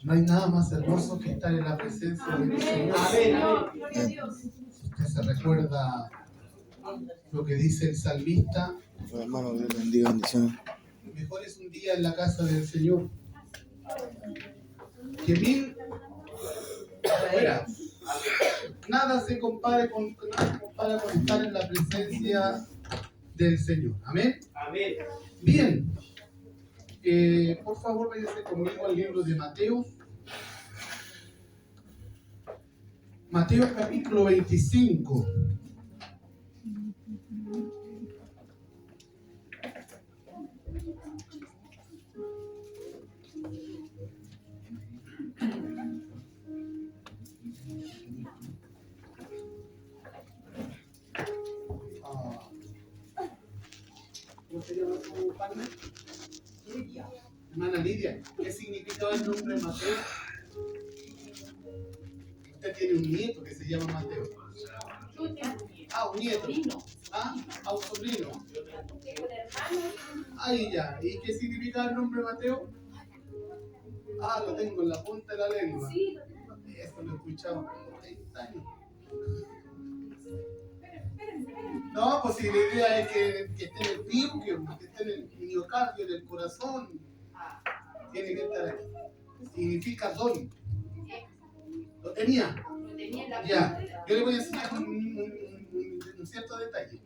No hay nada más hermoso que estar en la presencia del Señor. Amén. Usted se recuerda lo que dice el salmista. Hermano, Dios bendiga, bendiciones. Mejor es un día en la casa del Señor que 1000 afuera. Nada se compara con estar en la presencia del Señor. Amén. Amén. Bien. Por favor, váyase conmigo al libro de Mateo. Mateo capítulo 25. ¿Cómo se llama su partner? Lidia. Hermana Lidia, ¿qué significa el nombre Mateo? Usted tiene un nieto que se llama Mateo. Un nieto. Un sobrino. Ahí ya. ¿Y qué significa el nombre Mateo? Lo tengo en la punta de la lengua. Eso lo he escuchado por 30 años. No, pues si la idea es que esté en el virus, que esté en el miocardio, en el corazón, tiene que estar aquí. Significa don. ¿Lo tenía? Ya. Yo le voy a enseñar un cierto detalle.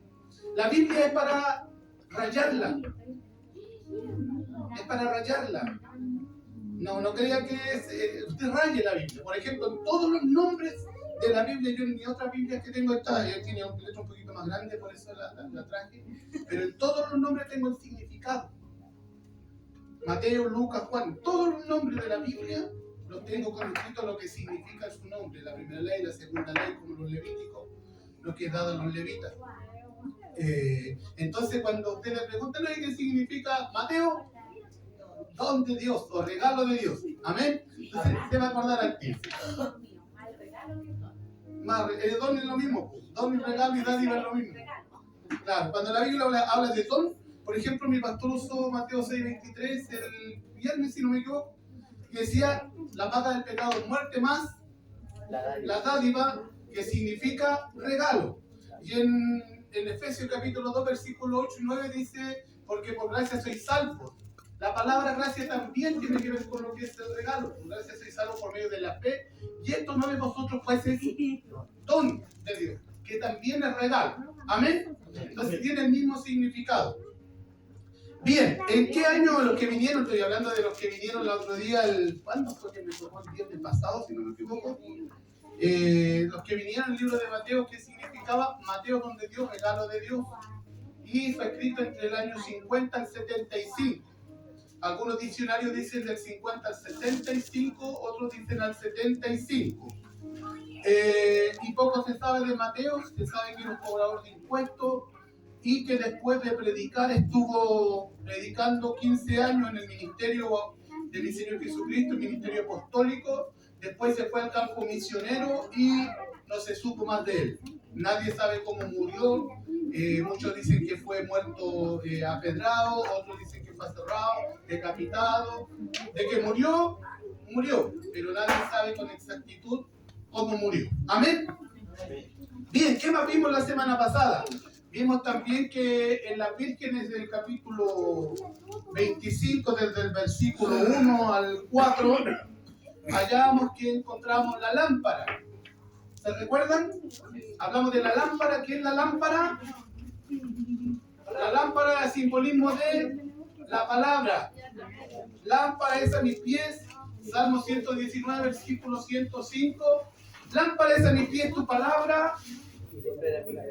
La Biblia es para rayarla. Es para rayarla. No crea que usted raye la Biblia. Por ejemplo, en todos los nombres de la Biblia, yo en mi otra Biblia que tengo ella tiene un letra un poquito más grande, por eso la traje, pero en todos los nombres tengo el significado. Mateo, Lucas, Juan, todos los nombres de la Biblia los tengo con escrito lo que significa su nombre, la primera ley, la segunda ley, como los levíticos, lo que es dado a los levitas. Entonces cuando usted le pregunta qué significa Mateo, don de Dios o regalo de Dios, amén, entonces se va a acordar al tiempo. Don es lo mismo, don y regalo y dádiva es lo mismo. Claro, cuando la Biblia habla de don, por ejemplo, mi pastor usó Mateo 6:23 el viernes, si no me equivoco, que decía, la paga del pecado es muerte más la dádiva, que significa regalo. Y en Efesios capítulo 2, versículo 8 y 9 dice, porque por gracia sois salvos. La palabra gracia también tiene que ver con lo que es el regalo. Por gracia sois salvos por medio de la fe. Y esto no de vosotros, pues es don de Dios, que también es regalo. Amén. Entonces tiene el mismo significado. Bien, ¿en qué año los que vinieron? Estoy hablando de los que vinieron el otro día, ¿cuándo fue que me tocó el viernes pasado, si no me equivoco? Los que vinieron el libro de Mateo, ¿qué significaba? Mateo, don de Dios, regalo de Dios. Y fue escrito entre el año 50 al 75. Algunos diccionarios dicen del 50 al 75, otros dicen al 75. Y poco se sabe de Mateo, se sabe que era un cobrador de impuestos y que después de predicar estuvo predicando 15 años en el ministerio del Señor Jesucristo, el ministerio apostólico. Después se fue al campo misionero y no se supo más de él. Nadie sabe cómo murió. Muchos dicen que fue muerto apedrado, otros dicen que fue aserrado, decapitado. De que murió, pero nadie sabe con exactitud cómo murió. ¿Amén? Bien, ¿qué más vimos la semana pasada? Vimos también que en las vírgenes del capítulo 25, desde el versículo 1 al 4, hallábamos que encontramos la lámpara. ¿Se recuerdan? Hablamos de la lámpara. ¿Qué es la lámpara? La lámpara es simbolismo de la palabra. Lámpara es a mis pies. Salmo 119, versículo 105. Lámpara es a mis pies tu palabra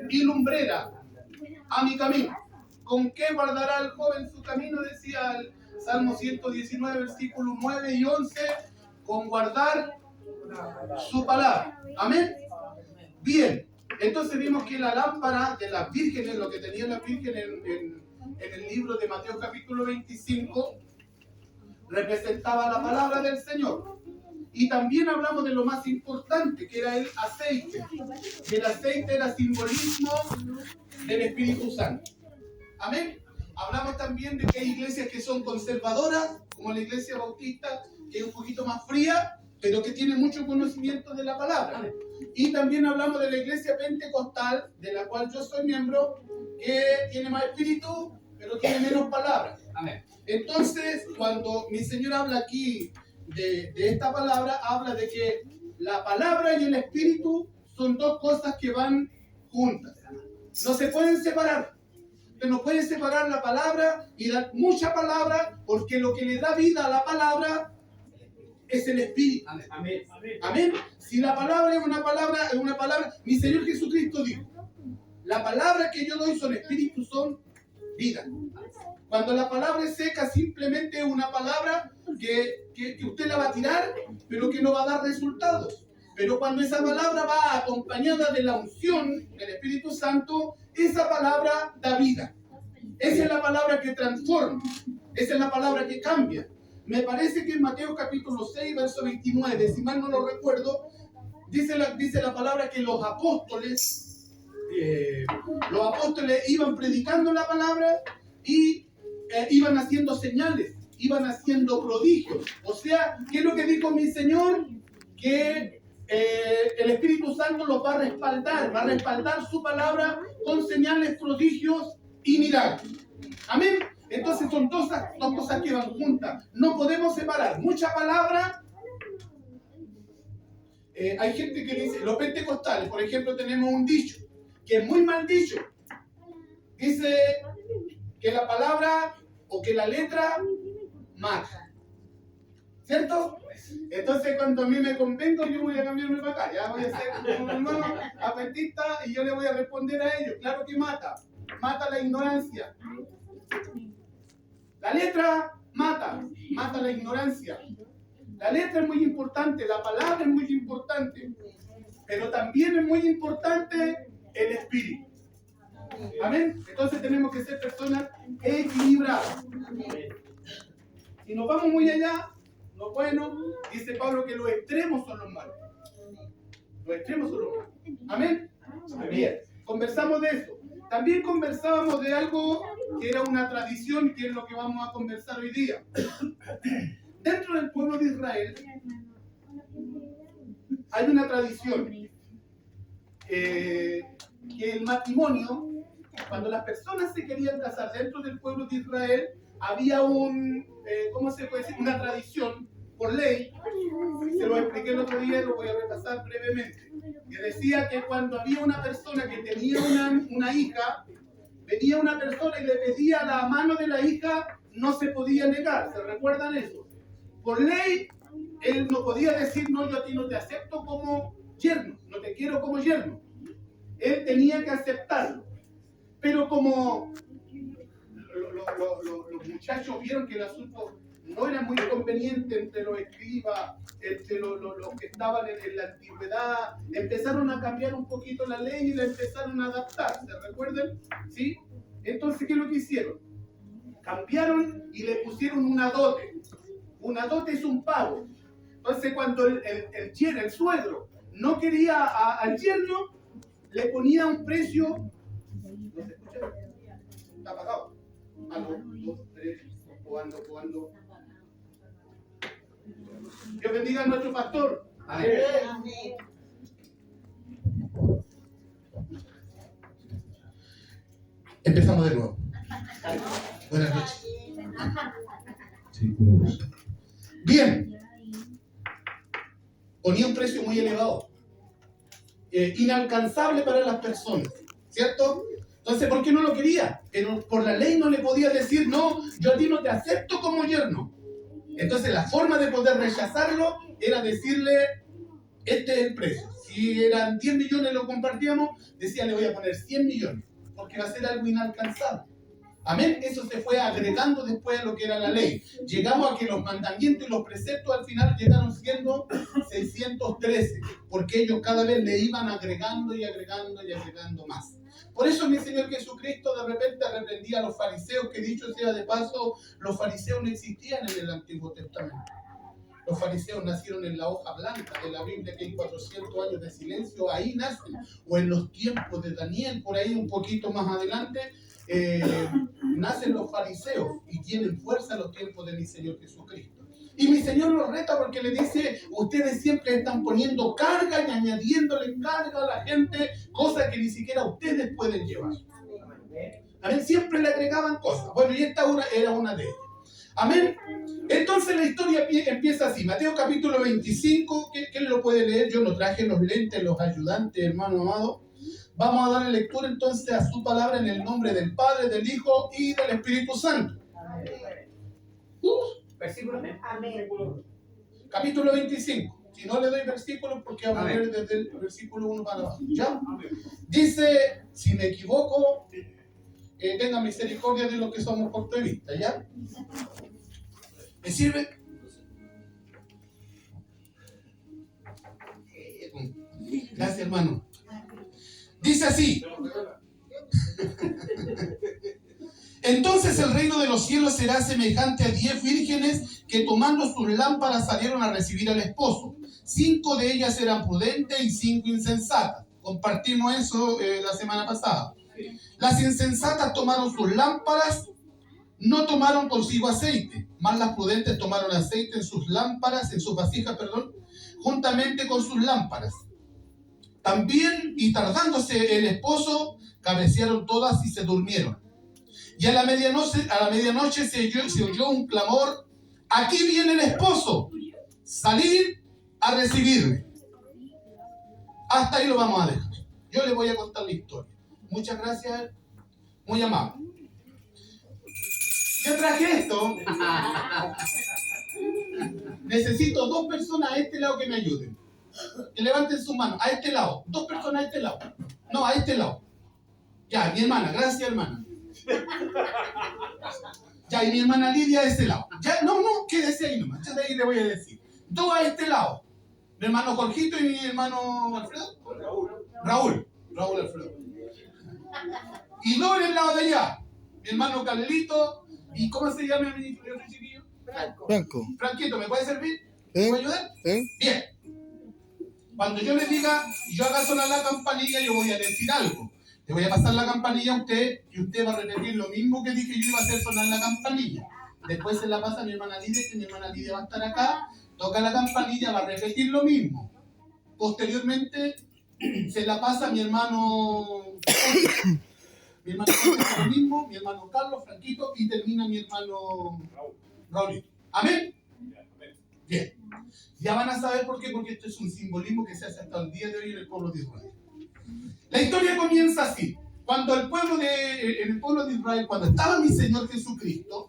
y lumbrera a mi camino. ¿Con qué guardará el joven su camino? Decía el Salmo 119, versículos 9 y 11. Con guardar su palabra. Amén. Bien, entonces vimos que la lámpara de las vírgenes, lo que tenían las vírgenes en el libro de Mateo capítulo 25, representaba la palabra del Señor. Y también hablamos de lo más importante, que era el aceite. El aceite era simbolismo del Espíritu Santo. Amén. Hablamos también de que hay iglesias que son conservadoras como la iglesia bautista, que es un poquito más fría, pero que tiene mucho conocimiento de la palabra. Y también hablamos de la iglesia pentecostal, de la cual yo soy miembro, que tiene más espíritu, pero tiene menos palabra. Amén. Entonces, cuando mi Señor habla aquí de esta palabra, habla de que la palabra y el espíritu son dos cosas que van juntas. No se pueden separar. Usted no puede separar la palabra y dar mucha palabra, porque lo que le da vida a la palabra es el espíritu. Amén. Amén. Si la palabra es una palabra, mi Señor Jesucristo dijo, la palabra que yo doy son espíritu, son vida. Cuando la palabra es seca, simplemente es una palabra que usted la va a tirar, pero que no va a dar resultados. Pero cuando esa palabra va acompañada de la unción del Espíritu Santo, esa palabra da vida. Esa es la palabra que transforma. Esa es la palabra que cambia. Me parece que en Mateo capítulo 6, verso 29, si mal no lo recuerdo, dice la palabra que los apóstoles iban predicando la palabra y iban haciendo señales, iban haciendo prodigios. O sea, ¿qué es lo que dijo mi Señor? Que el Espíritu Santo los va a respaldar su palabra con señales, prodigios y milagros. Amén. Entonces son dos cosas que van juntas. No podemos separar mucha palabra. Hay gente que dice, los pentecostales, por ejemplo, tenemos un dicho, que es muy mal dicho. Dice que la palabra o que la letra mata. ¿Cierto? Entonces cuando a mí me convengo, yo voy a cambiarme para acá. Ya voy a ser un hermano adventista y yo le voy a responder a ellos. Claro que mata. Mata la ignorancia. La letra mata la ignorancia. La letra es muy importante, la palabra es muy importante, pero también es muy importante el espíritu. Amén. Entonces tenemos que ser personas equilibradas. Si nos vamos muy allá, lo bueno, dice Pablo que los extremos son los malos. Los extremos son los malos. Amén. Bien, conversamos de eso. También conversábamos de algo que era una tradición, que es lo que vamos a conversar hoy día. Dentro del pueblo de Israel hay una tradición que el matrimonio, cuando las personas se querían casar dentro del pueblo de Israel, había ¿cómo se puede decir? Una tradición por ley. Se lo expliqué el otro día, lo voy a repasar brevemente. Que decía que cuando había una persona que tenía una hija, venía una persona y le pedía la mano de la hija, no se podía negar. ¿Se recuerdan eso? Por ley, él no podía decir, no, yo a ti no te acepto como yerno, no te quiero como yerno. Él tenía que aceptarlo. Pero como los muchachos vieron que el asunto no era muy conveniente entre los escribas, entre los que estaban en la antigüedad, empezaron a cambiar un poquito la ley y la empezaron a adaptar. ¿Se recuerdan? ¿Sí? Entonces, ¿qué es lo que hicieron? Cambiaron y le pusieron una dote. Una dote es un pago. Entonces, cuando el suegro no quería al yerno, le ponía un precio. ¿No se escucha? Está apagado. Algo, 2, 3, jugando. Dios bendiga a nuestro pastor. Amén. Empezamos de nuevo. Buenas noches. Bien. Ponía un precio muy elevado. Inalcanzable para las personas. ¿Cierto? Entonces, ¿por qué no lo quería? Pero por la ley no le podía decir, no, yo a ti no te acepto como yerno. Entonces, la forma de poder rechazarlo era decirle, este es el precio. Si eran 10 millones lo compartíamos, decía, le voy a poner 100 millones, porque va a ser algo inalcanzable. Amén. Eso se fue agregando después de lo que era la ley. Llegamos a que los mandamientos y los preceptos al final llegaron siendo 613, porque ellos cada vez le iban agregando y agregando y agregando más. Por eso mi Señor Jesucristo de repente reprendía a los fariseos, que dicho sea de paso, los fariseos no existían en el Antiguo Testamento. Los fariseos nacieron en la hoja blanca de la Biblia, que hay 400 años de silencio, ahí nacen. O en los tiempos de Daniel, por ahí un poquito más adelante, nacen los fariseos y tienen fuerza en los tiempos de mi Señor Jesucristo. Y mi Señor los reta porque le dice, ustedes siempre están poniendo carga y añadiéndole carga a la gente, cosas que ni siquiera ustedes pueden llevar. Amén. Siempre le agregaban cosas. Bueno, y esta era una de ellas. Amén. Entonces la historia empieza así. Mateo capítulo 25, ¿quién lo puede leer? Yo no traje los lentes, los ayudantes, hermano amado. Vamos a darle lectura entonces a su palabra en el nombre del Padre, del Hijo y del Espíritu Santo. Versículo. Amén. Capítulo 25. Si no le doy versículos, porque vamos a leer desde el versículo 1 para abajo. ¿Ya? Dice, si me equivoco, tenga misericordia de los que somos cortos de vista, ¿ya? ¿Me sirve? Gracias, hermano. Dice así. Entonces el reino de los cielos será semejante a 10 vírgenes que tomando sus lámparas salieron a recibir al esposo. 5 de ellas eran prudentes y 5 insensatas. Compartimos eso la semana pasada. Las insensatas tomaron sus lámparas, no tomaron consigo aceite, mas las prudentes tomaron aceite en sus lámparas, en sus vasijas, juntamente con sus lámparas. También, y tardándose el esposo, cabecearon todas y se durmieron. Y a la medianoche se oyó un clamor: aquí viene el esposo, salid a recibirle. Hasta ahí lo vamos a dejar. Yo les voy a contar la historia. Muchas gracias, muy amable. Yo traje esto. Necesito 2 personas a este lado que me ayuden. Que levanten su mano. A este lado. 2 personas a este lado. No, a este lado. Ya, mi hermana. Gracias, hermana. Ya, y mi hermana Lidia a este lado. Ya, no, quédese ahí nomás. Ya de ahí le voy a decir. 2 a este lado. Mi hermano Jorgito y mi hermano Alfredo. Raúl Alfredo. Y 2 en el lado de allá. Mi hermano Carlito. ¿Y cómo se llama mi chiquillo? Franco. Franquito, ¿me puede servir? ¿Me puede ayudar? Bien. Cuando yo le diga, yo haga sonar la campanilla, yo voy a decir algo. Le voy a pasar la campanilla a usted y usted va a repetir lo mismo que dije yo iba a hacer sonar la campanilla. Después se la pasa a mi hermana Lidia, que mi hermana Lidia va a estar acá, toca la campanilla, va a repetir lo mismo. Posteriormente se la pasa a mi hermano. Mi hermano hace lo mismo, mi hermano Carlos, Franquito, y termina mi hermano Raúl. ¿Amén? Bien. Ya van a saber por qué, porque esto es un simbolismo que se hace hasta el día de hoy en el pueblo de Israel. La historia comienza así. Cuando en el pueblo de Israel, cuando estaba mi Señor Jesucristo,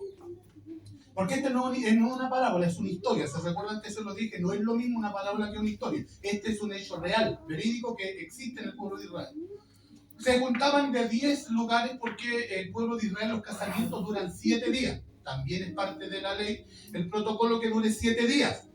porque este no es una parábola, es una historia. ¿Se recuerdan que se lo dije? No es lo mismo una parábola que una historia. Este es un hecho real, verídico, que existe en el pueblo de Israel. Se juntaban de 10 lugares porque el pueblo de Israel, los casamientos duran 7 días. También es parte de la ley, el protocolo que dure 7 días.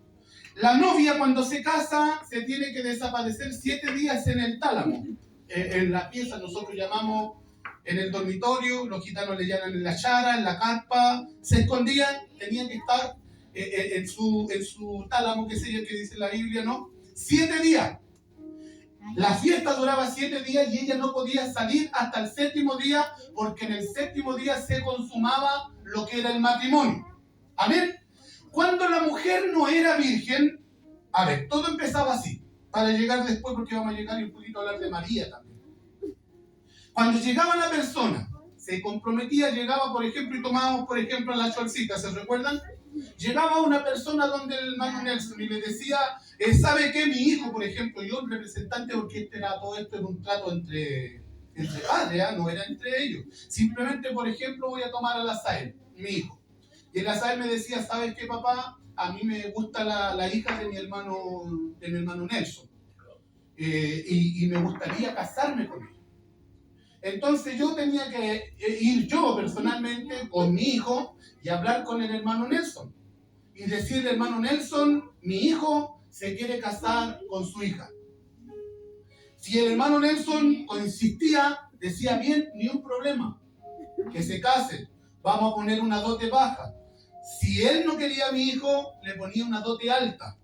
La novia cuando se casa se tiene que desaparecer 7 días en el tálamo. En la pieza nosotros llamamos en el dormitorio, los gitanos le llaman en la chara, en la carpa, se escondían, tenían que estar en su tálamo, que dice la Biblia, ¿no? 7 días. La fiesta duraba 7 días y ella no podía salir hasta el 7º día, porque en el 7º día se consumaba lo que era el matrimonio. Amén. Cuando la mujer no era virgen, a ver, todo empezaba así, para llegar después, porque vamos a llegar y un poquito a hablar de María también. Cuando llegaba la persona, se comprometía, llegaba, por ejemplo, y tomábamos, por ejemplo, la cholcita, ¿se recuerdan? Llegaba una persona donde el hermano Nelson y le decía, ¿sabe qué? Mi hijo, por ejemplo, yo, el representante, porque todo esto era un trato entre padres, no era entre ellos. Simplemente, por ejemplo, voy a tomar al Azael, mi hijo. Y el Azael me decía, ¿sabes qué, papá? A mí me gusta la hija de mi hermano Nelson. Y me gustaría casarme con ella. Entonces yo tenía que ir yo personalmente con mi hijo y hablar con el hermano Nelson. Y decirle, hermano Nelson, mi hijo se quiere casar con su hija. Si el hermano Nelson insistía, decía, bien, ni un problema, que se casen, vamos a poner una dote baja. Si él no quería a mi hijo, le ponía una dote alta.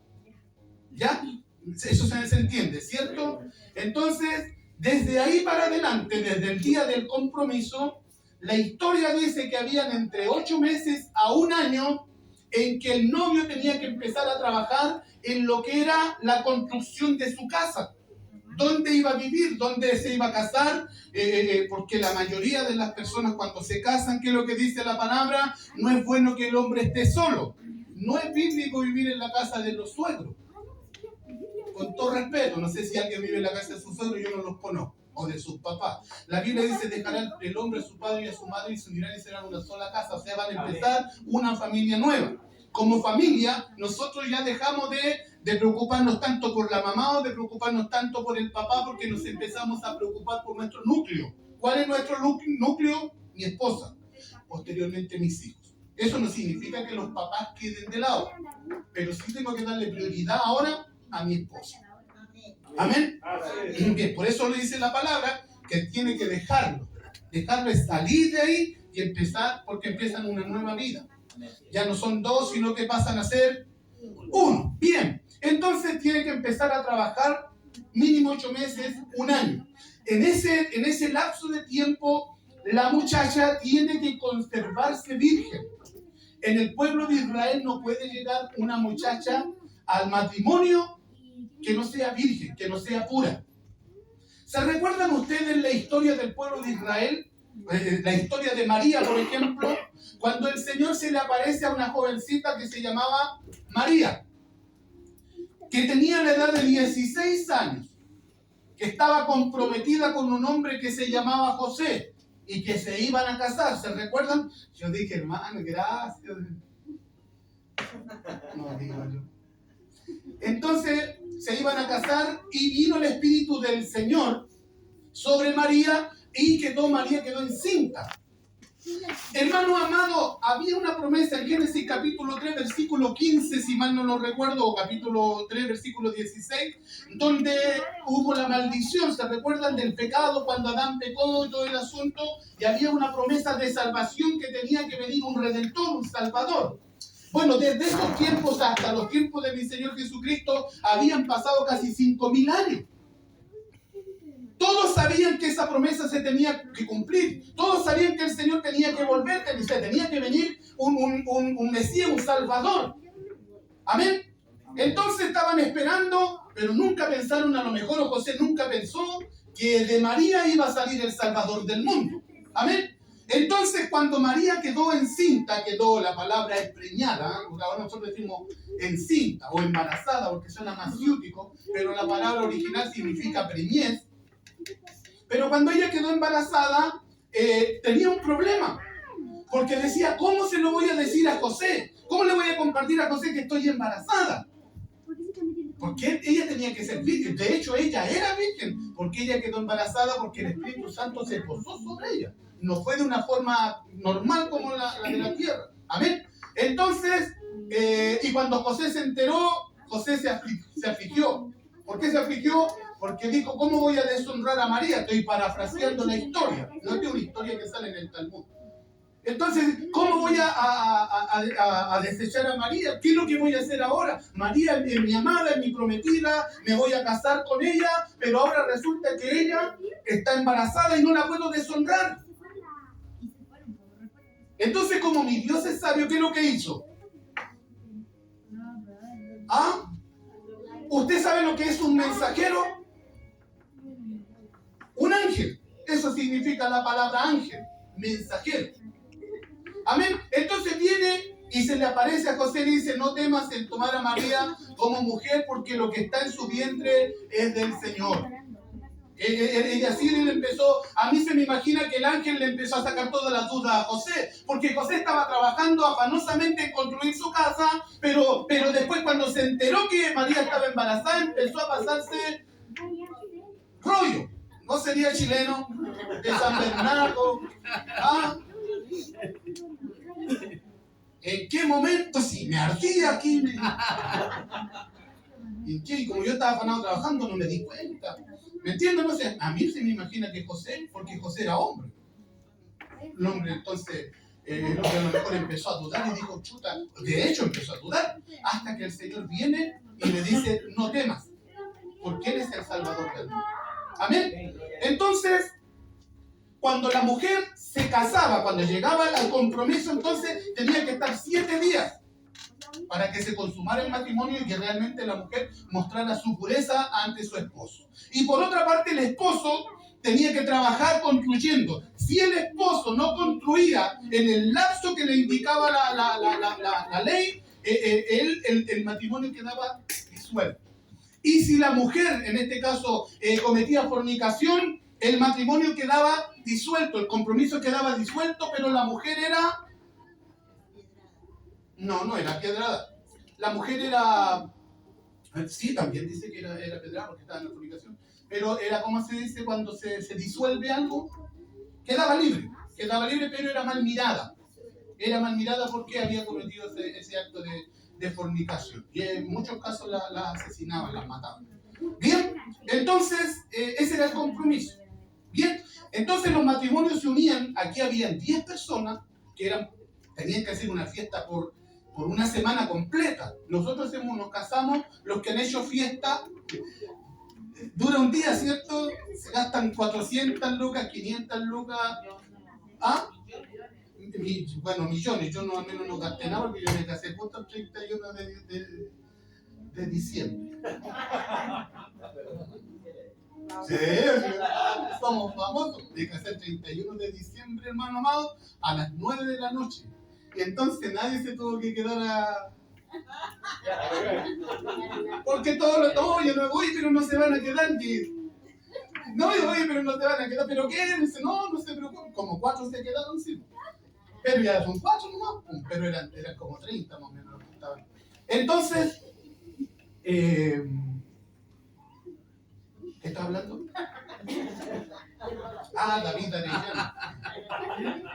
¿Ya? Eso se entiende, ¿cierto? Entonces, desde ahí para adelante, desde el día del compromiso, La historia dice que habían entre 8 meses a un año en que el novio tenía que empezar a trabajar en lo que era la construcción de su casa. ¿Dónde iba a vivir? ¿Dónde se iba a casar? Porque la mayoría de las personas cuando se casan, ¿qué es lo que dice la palabra? No es bueno que el hombre esté solo. No es bíblico vivir en la casa de los suegros. Con todo respeto, no sé si alguien vive en la casa de sus suegros, yo no los conozco, o de sus papás. La Biblia dice, dejará el hombre a su padre y a su madre y se unirán y serán una sola casa. O sea, van a empezar una familia nueva. Como familia, nosotros ya dejamos de preocuparnos tanto por la mamá o de preocuparnos tanto por el papá, porque nos empezamos a preocupar por nuestro núcleo. ¿Cuál es nuestro núcleo? Mi esposa. Posteriormente mis hijos. Eso no significa que los papás queden de lado, pero sí tengo que darle prioridad ahora a mi esposa. Amén. Bien, por eso le dice la palabra que tiene que dejarlo salir de ahí y empezar, porque empiezan una nueva vida. Ya no son dos, sino que pasan a ser uno. Bien, entonces tiene que empezar a trabajar mínimo 8 meses, un año. En ese lapso de tiempo, la muchacha tiene que conservarse virgen. En el pueblo de Israel no puede llegar una muchacha al matrimonio que no sea virgen, que no sea pura. ¿Se recuerdan ustedes la historia del pueblo de Israel? La historia de María, por ejemplo, cuando el Señor se le aparece a una jovencita que se llamaba María, que tenía la edad de 16 años, que estaba comprometida con un hombre que se llamaba José y que se iban a casar. ¿Se recuerdan? Yo dije, hermano, gracias. No, digo yo. Entonces se iban a casar y vino el Espíritu del Señor sobre María y María quedó encinta. Hermano amado, había una promesa en Génesis capítulo 3, versículo 15, si mal no lo recuerdo, o capítulo 3, versículo 16, donde hubo la maldición. ¿Se recuerdan del pecado cuando Adán pecó y todo el asunto? Y había una promesa de salvación que tenía que venir un redentor, un salvador. Bueno, desde esos tiempos hasta los tiempos de mi Señor Jesucristo habían pasado casi 5.000 años. Todos sabían que esa promesa se tenía que cumplir. Todos sabían que el Señor tenía que volver, que tenía que venir un Mesías, un Salvador. Amén. Entonces estaban esperando, pero nunca pensaron, a lo mejor, o José nunca pensó que de María iba a salir el Salvador del mundo. Amén. Entonces, cuando María quedó encinta, la palabra es preñada, ahora nosotros decimos encinta o embarazada porque suena más ciútico, pero la palabra original significa preñez. Pero cuando ella quedó embarazada, tenía un problema, porque decía, ¿cómo se lo voy a decir a José? ¿Cómo le voy a compartir a José que estoy embarazada? Porque ella tenía que ser virgen. De hecho, ella era virgen, porque ella quedó embarazada porque el Espíritu Santo se posó sobre ella. No fue de una forma normal como la de la tierra. Amén. Entonces, y cuando José se enteró, José se afligió. ¿Por qué se afligió? Porque dijo, ¿cómo voy a deshonrar a María? Estoy parafraseando la historia. No es una historia que sale en el Talmud. Entonces, ¿cómo voy a desechar a María? ¿Qué es lo que voy a hacer ahora? María es mi amada, es mi prometida, me voy a casar con ella, pero ahora resulta que ella está embarazada y no la puedo deshonrar. Entonces, como mi Dios es sabio, ¿qué es lo que hizo? ¿Ah? ¿Usted sabe lo que es un mensajero? Un ángel. Eso significa la palabra ángel, mensajero. Amén. Entonces viene y se le aparece a José y dice, no temas en tomar a María como mujer porque lo que está en su vientre es del Señor. Ella sí le empezó, a mí se me imagina que el ángel le empezó a sacar todas las dudas a José, porque José estaba trabajando afanosamente en construir su casa, pero después cuando se enteró que María estaba embarazada, empezó a pasarse rollo. ¿No sería chileno? De San Bernardo. ¿Ah? ¿En qué momento? Si me ardía aquí. ¿En qué? Como yo estaba afanado trabajando, no me di cuenta. ¿Me entienden? No sé, a mí se me imagina que José, porque José era hombre. El hombre, entonces, el hombre a lo mejor empezó a dudar y dijo, chuta, de hecho empezó a dudar, hasta que el Señor viene y le dice, no temas, porque Él es el Salvador del mundo. Amén. Entonces, cuando la mujer se se casaba, cuando llegaba al compromiso, entonces tenía que estar 7 días para que se consumara el matrimonio y que realmente la mujer mostrara su pureza ante su esposo. Y por otra parte, el esposo tenía que trabajar construyendo. Si el esposo no construía en el lapso que le indicaba la ley, el matrimonio quedaba disuelto. Y si la mujer, en este caso, cometía fornicación, el matrimonio quedaba disuelto, el compromiso quedaba disuelto, pero la mujer era... No era piedrada. La mujer era... Sí, también dice que era piedrada porque estaba en la fornicación. Pero era, como se dice, cuando se disuelve algo, quedaba libre, pero era mal mirada. Era mal mirada porque había cometido ese acto de fornicación. Y en muchos casos la asesinaban, las mataban. Bien, entonces, ese era el compromiso. Bien, entonces los matrimonios se unían. Aquí habían 10 personas que tenían que hacer una fiesta por una semana completa. Nosotros nos casamos, los que han hecho fiesta, dura un día, ¿cierto? Se gastan 400 lucas, 500 lucas. ¿Ah? Bueno, millones. Yo al menos no gasté nada porque yo me casé justo el 31 de diciembre. Sí, somos famosos. Me casé el 31 de diciembre, hermano amado, a las 9 de la noche. Y entonces nadie se tuvo que quedar porque todos los... yo no voy, pero no se van a quedar. No, yo voy, pero no se van a quedar. ¿Pero qué? Dice, no se preocupen. Como 4 se quedaron, sí. Pero ya son 4 nomás. Pero eran como 30 más o menos los que estaban. Entonces, ¿qué estaba hablando?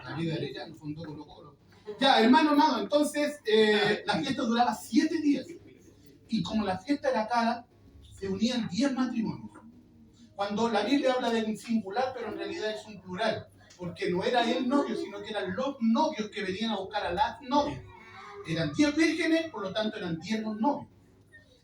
David Arellano fundó Colo Colo. Ya, hermano amado, entonces la fiesta duraba 7 días. Y como la fiesta era cara, se unían 10 matrimonios. Cuando la Biblia habla de un singular, pero en realidad es un plural. Porque no era el novio, sino que eran los novios que venían a buscar a las novias. Eran 10 vírgenes, por lo tanto eran 10 los novios.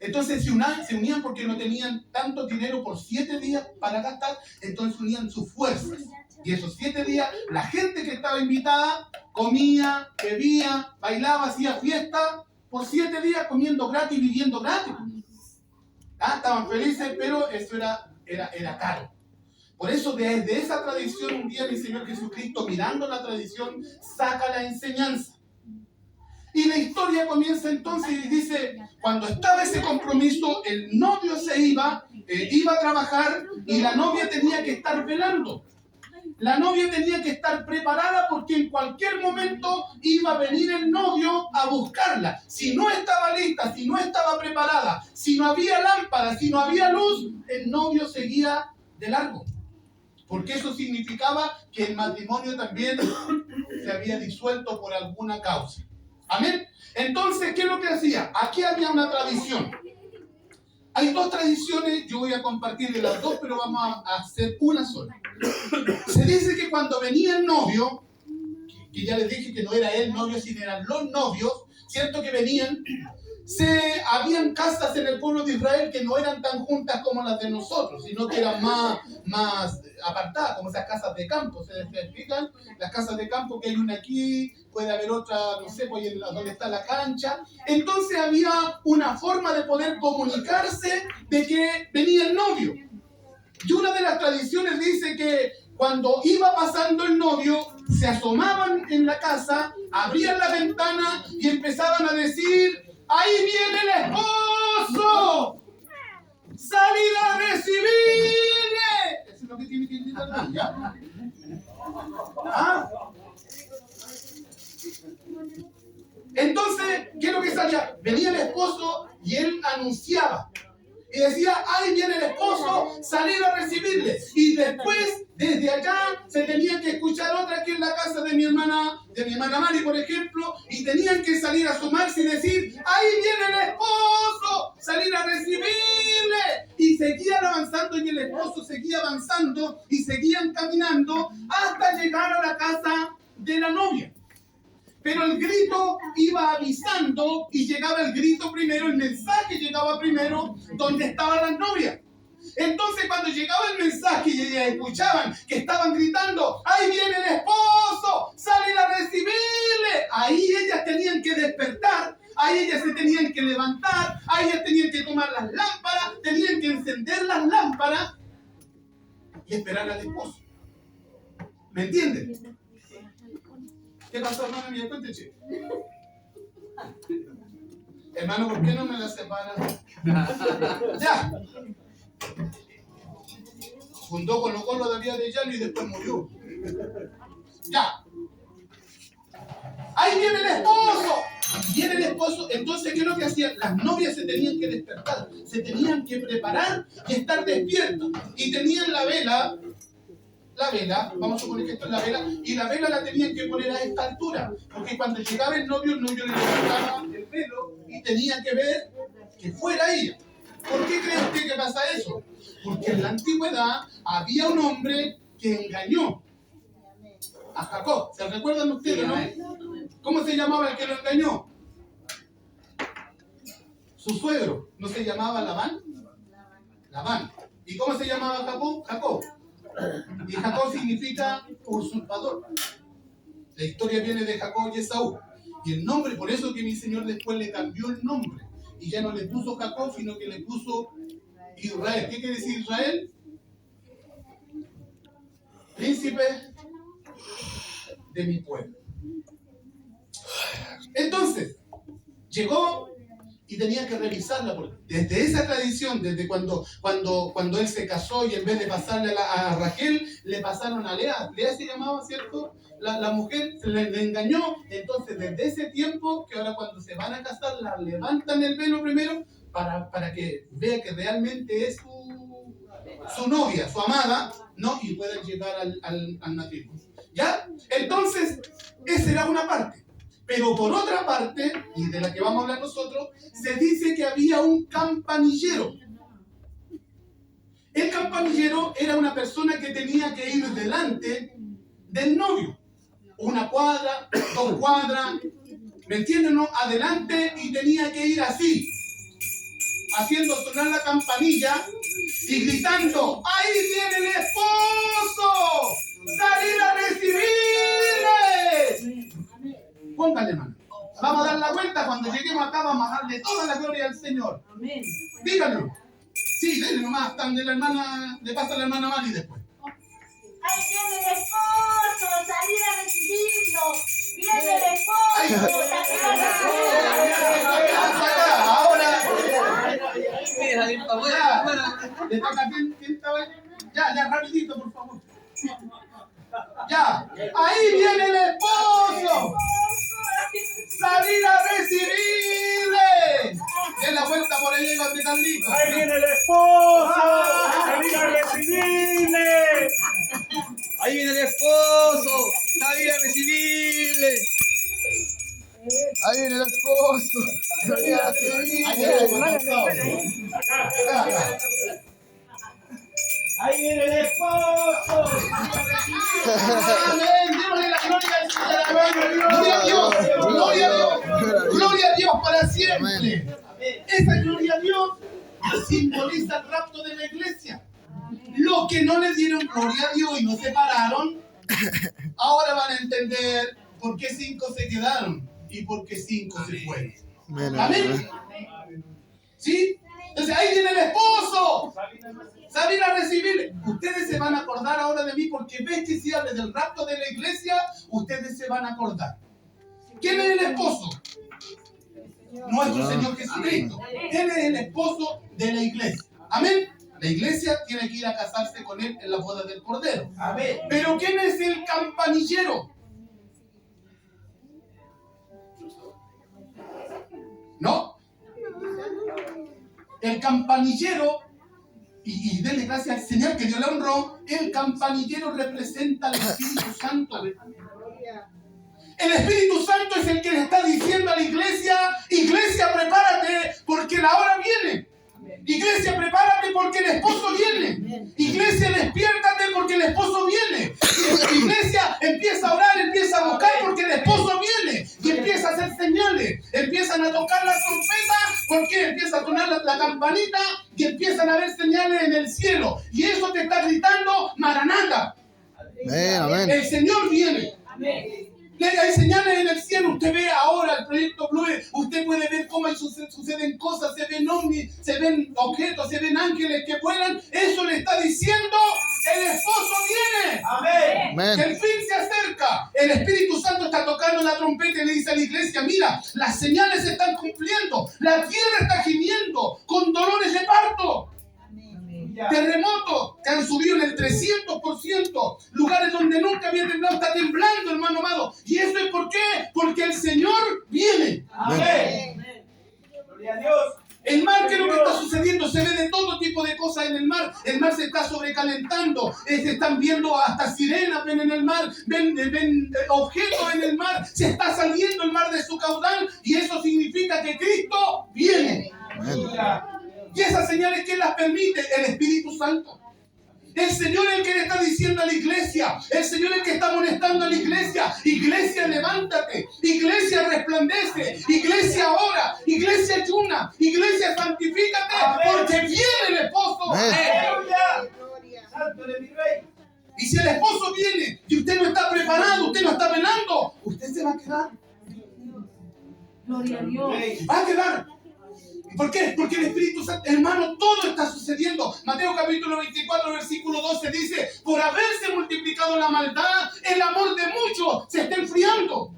Entonces se unían porque no tenían tanto dinero por 7 días para gastar, entonces unían sus fuerzas. Y esos 7 días, la gente que estaba invitada comía, bebía, bailaba, hacía fiesta, por 7 días comiendo gratis, viviendo gratis. Estaban felices, pero eso era caro. Por eso desde esa tradición, un día mi Señor Jesucristo, mirando la tradición, saca la enseñanza. Y la historia comienza entonces y dice, cuando estaba ese compromiso, el novio se iba a trabajar y la novia tenía que estar velando. La novia tenía que estar preparada porque en cualquier momento iba a venir el novio a buscarla. Si no estaba lista, si no estaba preparada, si no había lámpara, si no había luz, el novio seguía de largo. Porque eso significaba que el matrimonio también se había disuelto por alguna causa. Amén. Entonces, ¿qué es lo que hacía? Aquí había una tradición. Hay 2 tradiciones, yo voy a compartir de las 2, pero vamos a hacer una sola. Se dice que cuando venía el novio, que ya les dije que no era el novio, sino eran los novios, ¿cierto? Que venían, habían casas en el pueblo de Israel que no eran tan juntas como las de nosotros, sino que eran más apartadas, como esas casas de campo, ¿se explican? Las casas de campo, que hay una aquí, puede haber otra, no sé, pues donde está la cancha. Entonces había una forma de poder comunicarse de que venía el novio. Y una de las tradiciones dice que cuando iba pasando el novio, se asomaban en la casa, abrían la ventana y empezaban a decir: ¡ahí viene el esposo! ¡Salid a recibirle! Eso es lo que tiene que gritar la niña. Entonces, ¿qué es lo que salía? Venía el esposo y él anunciaba. Y decía: ¡ahí viene el esposo! ¡Salid a recibirle! Y después, desde allá, se tenía que escuchar otra aquí en la casa de mi hermana Mari, por ejemplo, y tenían que salir a asomarse y decir: ¡ahí viene el esposo! ¡Salir a recibirle! Y seguían avanzando, y el esposo seguía avanzando, y seguían caminando hasta llegar a la casa de la novia. Pero el grito iba avisando y llegaba el grito primero, el mensaje llegaba primero donde estaban las novias. Entonces cuando llegaba el mensaje y ellas escuchaban que estaban gritando, ¡ahí viene el esposo! ¡Salir a recibirle! Ahí ellas tenían que despertar, ahí ellas se tenían que levantar, ahí ellas tenían que tomar las lámparas, tenían que encender las lámparas y esperar al esposo. ¿Me entienden? ¿Qué pasó, hermano? Mira, cuéntese. Hermano, ¿por qué no me la separan? Ya. Fundó Colo-Colo de Vía de Llano y después murió. Ya. ¡Ahí viene el esposo! Viene el esposo. Entonces, ¿qué es lo que hacían? Las novias se tenían que despertar, se tenían que preparar y estar despiertas. Y tenían la vela, vamos a suponer que esto es la vela, y la vela la tenían que poner a esta altura, porque cuando llegaba el novio le levantaba el velo y tenía que ver que fuera ella. ¿Por qué cree usted que pasa eso? Porque en la antigüedad había un hombre que engañó a Jacob. ¿Se recuerdan ustedes, no? ¿Cómo se llamaba el que lo engañó? Su suegro. ¿No se llamaba Labán? Labán. ¿Y cómo se llamaba Jacob? Jacob. Y Jacob significa usurpador. La historia viene de Jacob y Esaú. Y el nombre, por eso que mi Señor después le cambió el nombre. Y ya no le puso Jacob, sino que le puso Israel. ¿Qué quiere decir Israel? Príncipe de mi pueblo. Entonces, llegó y tenía que revisarla. Desde esa tradición, desde cuando él se casó y en vez de pasarle a Raquel, le pasaron a Lea. Lea se llamaba, ¿cierto? La mujer le engañó. Entonces, desde ese tiempo, que ahora cuando se van a casar, la levantan el velo primero para que vea que realmente es su novia, su amada, ¿no? Y puedan llegar al matrimonio. ¿Ya? Entonces, esa era una parte. Pero por otra parte, y de la que vamos a hablar nosotros, se dice que había un campanillero. El campanillero era una persona que tenía que ir delante del novio. Una cuadra, 2 cuadras, ¿me entienden, no? Adelante, y tenía que ir así, haciendo sonar la campanilla y gritando, ¡ahí viene el esposo! ¡Salir a recibirle! Póngale, hermano. Vamos a dar la vuelta. Cuando lleguemos acá vamos a darle toda la gloria al Señor. Amén. Díganlo. Sí, denle nomás. De la hermana, le pasa a la hermana Mari después. ¡Ahí viene el esposo! ¡Salir a recibirlo! ¡Viene el esposo! ¡Salir a recibirlo! Ahora. ¿Le toca a quién estaba ahí? Ya, rapidito, por favor. Ya. ¡Ahí viene el esposo! ¡Salir a recibirle! Den la vuelta por ahí donde están listos. ¡Ahí viene el esposo! ¡Salir a recibirle! ¡Ahí viene el esposo! ¡Salir a recibirle! Ahí viene el esposo. Salí a recibirle. ¡Ahí viene el esposo! Amén. Démosle la gloria al Señor. Gloria a Dios. Gloria a Dios. Gloria a Dios para siempre. Esa gloria a Dios simboliza el rapto de la iglesia. Los que no le dieron gloria a Dios y no se pararon, ahora van a entender por qué 5 se quedaron y por qué 5 se fueron. Amén. ¿Sí? Entonces ahí viene el esposo. Salir a recibirle. Ustedes se van a acordar ahora de mí porque ves que si habla del rapto de la iglesia, ustedes se van a acordar. ¿Quién es el esposo? Nuestro Señor Jesucristo. Él es el esposo de la iglesia. Amén. La iglesia tiene que ir a casarse con él en la boda del Cordero. Amén. Pero ¿quién es el campanillero? ¿No? El campanillero, y denle gracias al Señor que Dios le honró, el campanillero representa al Espíritu Santo. El Espíritu Santo es el que le está diciendo a la iglesia, iglesia, prepárate porque la hora viene. Iglesia, prepárate porque el esposo viene. Iglesia, despiértate porque el esposo viene. Iglesia, empieza a orar, empieza a buscar porque el esposo viene. Y empieza a hacer señales. Empiezan a tocar la trompeta ¿Por qué? Empieza a sonar la campanita y empiezan a haber señales en el cielo. Y eso te está gritando, Maranata. Amén, amén. El Señor viene. Hay señales en el cielo. Usted ve ahora el proyecto Blue. Usted puede ver cómo suceden cosas. Se ven ovnis, se ven objetos, se ven ángeles que vuelan. Eso le está diciendo: el esposo viene. Amén. Que el fin se acerca. El Espíritu Santo está tocando la trompeta y le dice a la iglesia: mira, las señales se están cumpliendo. La tierra está gimiendo con dolores de parto. Terremotos que han subido en el 300%, lugares donde nunca había temblado, está temblando, hermano amado. ¿Y eso es por qué? Porque el Señor viene. Amén. Gloria a Dios. El mar, ¿qué es lo que está sucediendo? Se ve de todo tipo de cosas en el mar. El mar se está sobrecalentando. Se están viendo hasta sirenas, ven en el mar, ven objetos en el mar. Se está saliendo el mar de su caudal y eso significa que Cristo viene. Amén. Y esas señales, ¿quién las permite? El Espíritu Santo. El Señor es el que le está diciendo a la iglesia. El Señor es el que está amonestando a la iglesia. Iglesia, levántate. Iglesia, resplandece. Iglesia, ora. Iglesia, ayuna. Iglesia, santifícate. Porque viene el esposo. Aleluya. Santo de mi rey. Y si el esposo viene y usted no está preparado, usted no está velando, usted se va a quedar. Gloria a Dios. Va a quedar. ¿Por qué? Porque el Espíritu Santo, hermano, todo está sucediendo. Mateo capítulo 24, versículo 12 dice: por haberse multiplicado la maldad, el amor de muchos se está enfriando.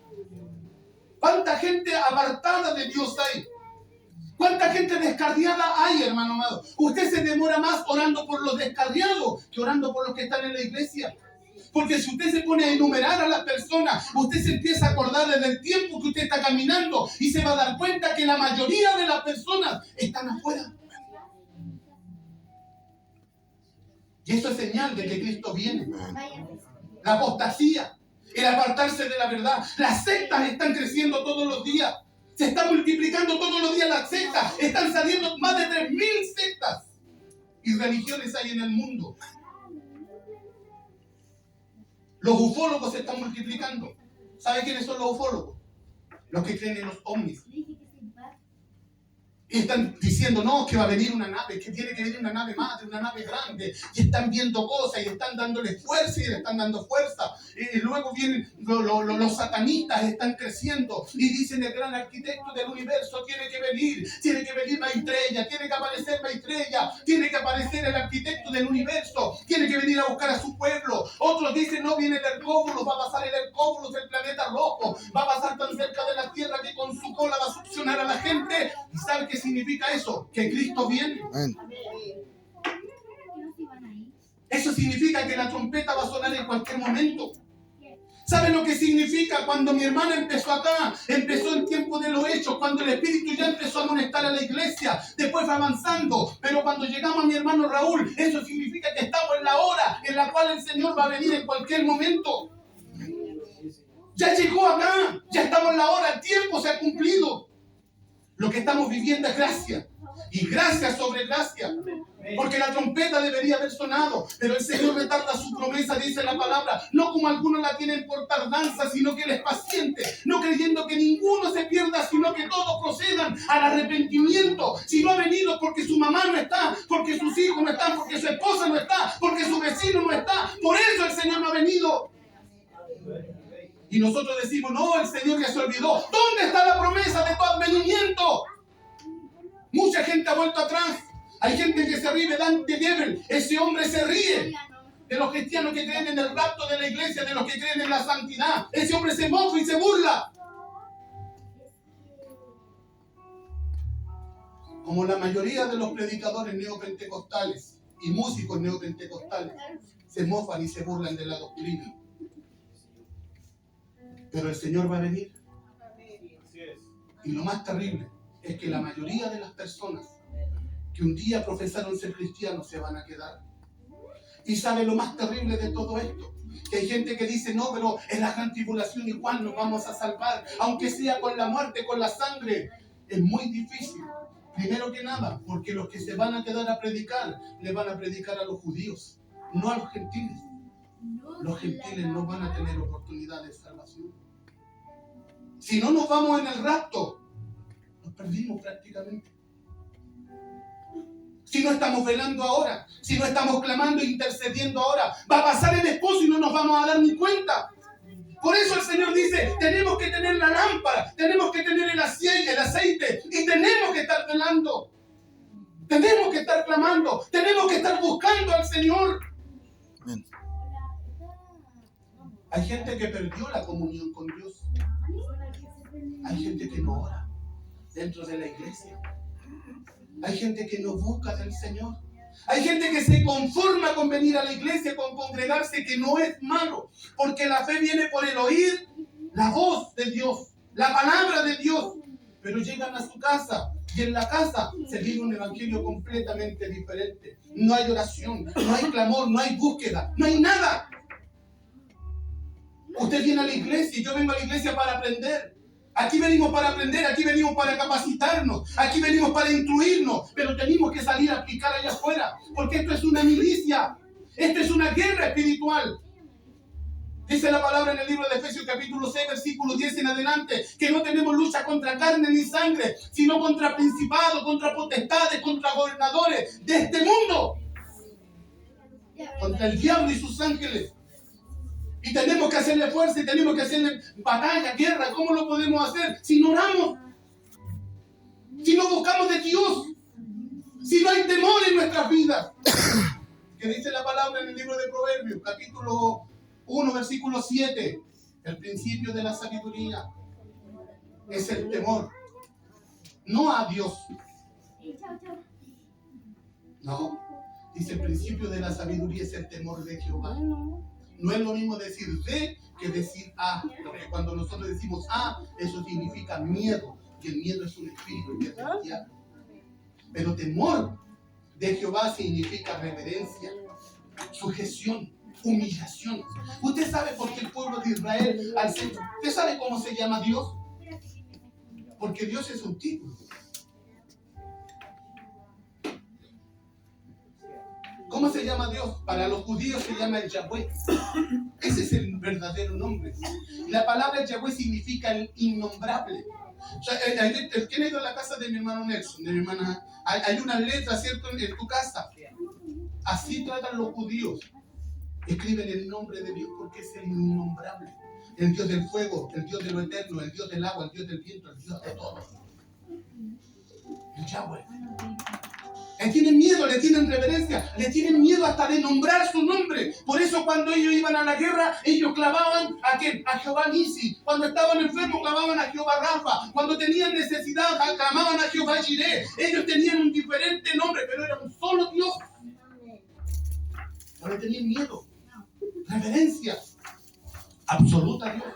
¿Cuánta gente apartada de Dios hay? ¿Cuánta gente descarriada hay, hermano amado? Usted se demora más orando por los descarriados que orando por los que están en la iglesia. Porque si usted se pone a enumerar a las personas, usted se empieza a acordar desde el tiempo que usted está caminando y se va a dar cuenta que la mayoría de las personas están afuera. Y eso es señal de que Cristo viene. La apostasía, el apartarse de la verdad. Las sectas están creciendo todos los días. Se están multiplicando todos los días las sectas. Están saliendo más de 3.000 sectas y religiones hay en el mundo. Los ufólogos se están multiplicando. ¿Sabe quiénes son los ufólogos? Los que creen en los ovnis. Y están diciendo, no, que va a venir una nave, que tiene que venir una nave madre, una nave grande. Y están viendo cosas y están dándole fuerza y le están dando fuerza. Y luego vienen los satanistas, están creciendo. Y dicen, el gran arquitecto del universo tiene que venir Maitreya, tiene que aparecer Maitreya, tiene que aparecer el arquitecto del universo, tiene que venir a buscar a su pueblo. Otros dicen, no, viene el Hercóbulos, va a pasar el Hercóbulos, el planeta rojo, va a pasar tan cerca de la tierra que con su cola va a succionar a la gente. ¿Y sabe qué significa eso? Que Cristo viene. Amén. Eso significa que la trompeta va a sonar en cualquier momento. ¿Sabe lo que significa? Cuando mi hermana empezó acá, empezó el tiempo de los hechos, cuando el Espíritu ya empezó a amonestar a la iglesia, después fue avanzando, pero cuando llegamos a mi hermano Raúl, eso significa que estamos en la hora en la cual el Señor va a venir en cualquier momento. Ya llegó acá, ya estamos en la hora, el tiempo se ha cumplido. Lo que estamos viviendo es gracia, y gracia sobre gracia. Porque la trompeta debería haber sonado, pero el Señor retarda su promesa, dice la palabra, no como algunos la tienen por tardanza, sino que Él es paciente, no creyendo que ninguno se pierda, sino que todos procedan al arrepentimiento. Si no ha venido porque su mamá no está, porque sus hijos no están, porque su esposa no está, porque su vecino no está, por eso el Señor no ha venido. Y nosotros decimos, no, el Señor ya se olvidó. ¿Dónde está la promesa de tu advenimiento? Mucha gente ha vuelto atrás. Hay gente que se ríe de Dante Gebel. Ese hombre se ríe de los cristianos que creen en el rapto de la iglesia, de los que creen en la santidad. Ese hombre se mofa y se burla. Como la mayoría de los predicadores neopentecostales y músicos neopentecostales se mofan y se burlan de la doctrina. Pero el Señor va a venir. Y lo más terrible es que la mayoría de las personas que un día profesaron ser cristianos se van a quedar. Y sabe lo más terrible de todo esto, que hay gente que dice, no, pero en la gran tribulación igual nos vamos a salvar, aunque sea con la muerte, con la sangre. Es muy difícil. Primero que nada, porque los que se van a quedar a predicar, le van a predicar a los judíos, no a los gentiles. Los gentiles no van a tener oportunidad de salvación. Si no nos vamos en el rapto, nos perdimos prácticamente. Si no estamos velando ahora, si no estamos clamando e intercediendo ahora, va a pasar el esposo y no nos vamos a dar ni cuenta. Por eso el Señor dice, tenemos que tener la lámpara, tenemos que tener el aceite y tenemos que estar velando. Tenemos que estar clamando, tenemos que estar buscando al Señor. Amén. Hay gente que perdió la comunión con Dios. Hay gente que no ora dentro de la iglesia. Hay gente que no busca del Señor. Hay gente que se conforma con venir a la iglesia, con congregarse, que no es malo, porque la fe viene por el oír la voz de Dios, la palabra de Dios. Pero llegan a su casa y en la casa se vive un evangelio completamente diferente. No hay oración, no hay clamor, no hay búsqueda, no hay nada. Usted viene a la iglesia y yo vengo a la iglesia para aprender. Aquí venimos para aprender, aquí venimos para capacitarnos, aquí venimos para instruirnos, pero tenemos que salir a aplicar allá afuera, porque esto es una milicia, esto es una guerra espiritual. Dice la palabra en el libro de Efesios capítulo 6, versículo 10 en adelante, que no tenemos lucha contra carne ni sangre, sino contra principados, contra potestades, contra gobernadores de este mundo, contra el diablo y sus ángeles. Y tenemos que hacerle fuerza y tenemos que hacerle batalla, guerra. ¿Cómo lo podemos hacer? Si no oramos, si no buscamos de Dios, si no hay temor en nuestras vidas. Que dice la palabra en el libro de Proverbios, capítulo 1, versículo 7. El principio de la sabiduría es el temor. No a Dios. No. Dice el principio de la sabiduría es el temor de Jehová. No es lo mismo decir de que decir a. Porque cuando nosotros decimos a, eso significa miedo. Y el miedo es un espíritu que es del diablo. Pero temor de Jehová significa reverencia, sujeción, humillación. ¿Usted sabe por qué el pueblo de Israel, usted sabe cómo se llama Dios? Porque Dios es un título. ¿Cómo se llama Dios? Para los judíos se llama el Yahweh. Ese es el verdadero nombre. Y la palabra Yahweh significa el innombrable. O sea, ¿quién ha ido a la casa de mi hermano Nelson? De mi hermana, hay una letra, ¿cierto?, en tu casa. Así tratan los judíos. Escriben el nombre de Dios porque es el innombrable. El Dios del fuego, el Dios de lo eterno, el Dios del agua, el Dios del viento, el Dios de todo. El Yahweh. Le tienen miedo, le tienen reverencia, le tienen miedo hasta de nombrar su nombre. Por eso cuando ellos iban a la guerra, ellos clamaban a ¿quién? A Jehová Nisi. Cuando estaban enfermos, clamaban a Jehová Rafa. Cuando tenían necesidad, clamaban a Jehová Jireh. Ellos tenían un diferente nombre, pero era un solo Dios. No le tenían miedo. Reverencia absoluta a Dios.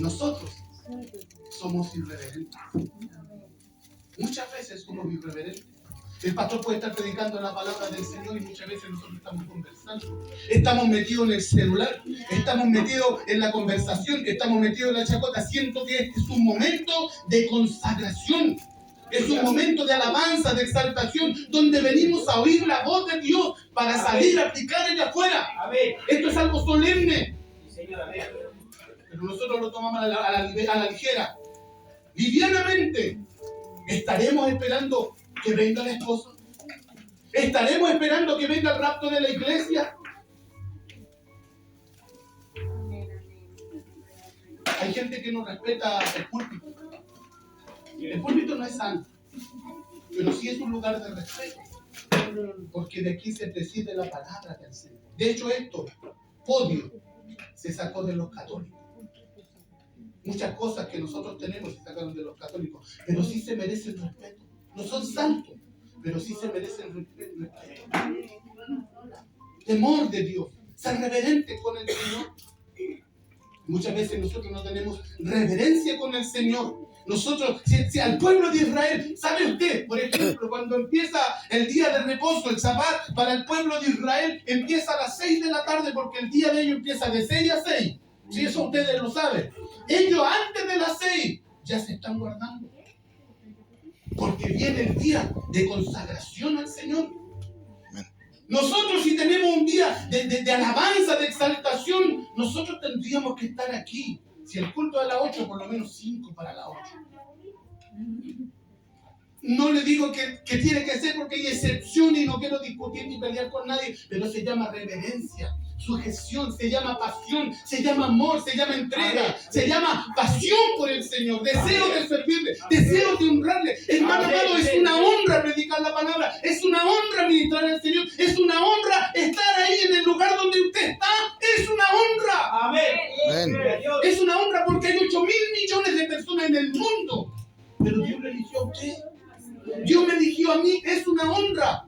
Nosotros somos irreverentes. Muchas veces somos irreverentes. El pastor puede estar predicando la palabra del Señor y muchas veces nosotros estamos conversando. Estamos metidos en el celular, estamos metidos en la conversación, estamos metidos en la chacota. Siento que este es un momento de consagración. Es un momento de alabanza, de exaltación, donde venimos a oír la voz de Dios para salir a aplicar allá afuera. Esto es algo solemne. Pero nosotros lo tomamos a la ligera. Livianamente. Estaremos esperando que venga el esposo. Estaremos esperando que venga el rapto de la iglesia. Hay gente que no respeta el púlpito. El púlpito no es santo, pero sí es un lugar de respeto, porque de aquí se preside la palabra del Señor. De hecho, esto, podio, se sacó de los católicos. Muchas cosas que nosotros tenemos se sacaron de los católicos, pero sí se merecen respeto. No son santos, pero sí se merecen respeto. Temor de Dios, ser reverente con el Señor. Muchas veces nosotros no tenemos reverencia con el Señor. Nosotros, si al pueblo de Israel, ¿sabe usted? Por ejemplo, cuando empieza el día de reposo, el Shabbat, para el pueblo de Israel empieza a las 6 de la tarde, porque el día de ellos empieza de 6 a 6. Si eso ustedes lo saben. Ellos antes de las 6 ya se están guardando. Porque viene el día de consagración al Señor. Nosotros, si tenemos un día de alabanza, de exaltación, nosotros tendríamos que estar aquí. Si el culto es a las 8, por lo menos 5 para las 8. No le digo que tiene que ser porque hay excepciones y no quiero discutir ni pelear con nadie, pero se llama reverencia, sujeción, se llama pasión, se llama amor, se llama entrega, se llama pasión por el Señor, deseo de servirle, deseo de honrarle. Hermano amado, es una honra predicar la palabra, es una honra ministrar al Señor, es una honra estar ahí en el lugar donde usted está, es una honra. Amén. Es una honra porque hay 8.000 millones de personas en el mundo, pero Dios le eligió a usted. Dios me eligió a mí, es una honra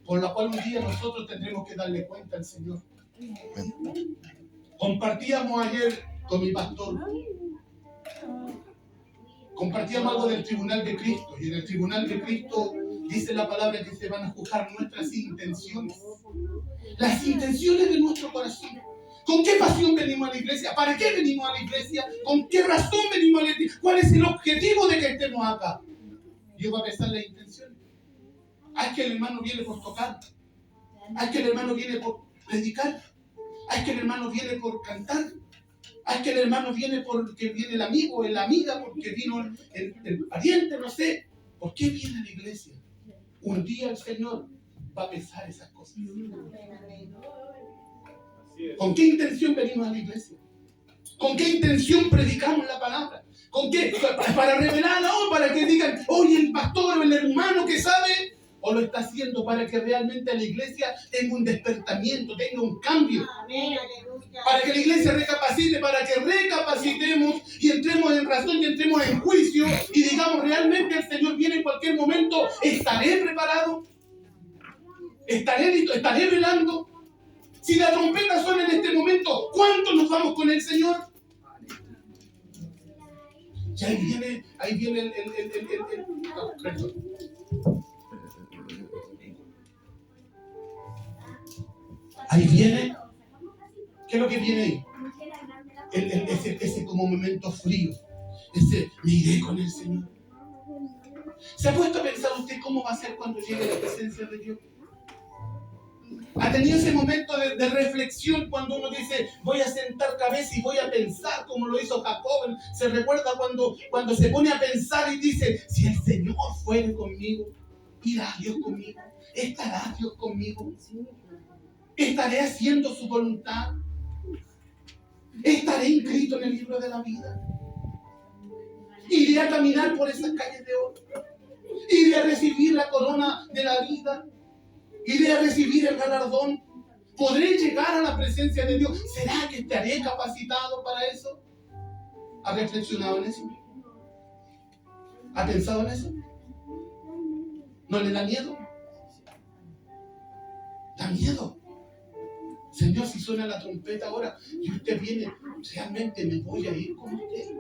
por la cual un día nosotros tendremos que darle cuenta al Señor. Compartíamos ayer con mi pastor, compartíamos algo del tribunal de Cristo, y en el tribunal de Cristo dice la palabra que se van a juzgar nuestras intenciones, las intenciones de nuestro corazón. ¿Con qué pasión venimos a la iglesia? ¿Para qué venimos a la iglesia? ¿Con qué razón venimos a la iglesia? ¿Cuál es el objetivo de que estemos acá? Dios va a pesar las intenciones. Es que el hermano viene por tocar. Es que el hermano viene por predicar. Es que el hermano viene por cantar. Es que el hermano viene porque viene el amigo, la amiga, porque vino el pariente, no sé. ¿Por qué viene a la iglesia? Un día el Señor va a pesar esas cosas. ¿Con qué intención venimos a la iglesia? ¿Con qué intención predicamos la palabra? ¿Con qué? ¿Para revelarla o para que digan, oye, el pastor o el hermano que sabe? ¿O lo está haciendo para que realmente la iglesia tenga un despertamiento, tenga un cambio? Para que la iglesia recapacite, para que recapacitemos y entremos en razón y entremos en juicio y digamos, realmente el Señor viene en cualquier momento. ¿Estaré preparado? ¿Estaré listo? ¿Estaré velando? Si la trompeta suena en este momento, ¿cuánto nos vamos con el Señor? Y ahí viene perdón. Ahí viene, ¿qué es lo que viene ahí? Ese como momento frío, ese me iré con el Señor. ¿Se ha puesto a pensar usted cómo va a ser cuando llegue la presencia de Dios? ¿Ha tenido ese momento de reflexión cuando uno dice, voy a sentar cabeza y voy a pensar como lo hizo Jacob? ¿Se recuerda cuando se pone a pensar y dice, si el Señor fuere conmigo, irá Dios conmigo? ¿Estará Dios conmigo? ¿Estaré haciendo su voluntad? ¿Estaré inscrito en el libro de la vida? ¿Iré a caminar por esas calles de oro? ¿Iré a recibir la corona de la vida? ¿Iré a recibir el galardón? ¿Podré llegar a la presencia de Dios? ¿Será que estaré capacitado para eso? ¿Ha reflexionado en eso? ¿Ha pensado en eso? ¿No le da miedo? Da miedo. Señor, si suena la trompeta ahora y usted viene, ¿realmente me voy a ir con usted?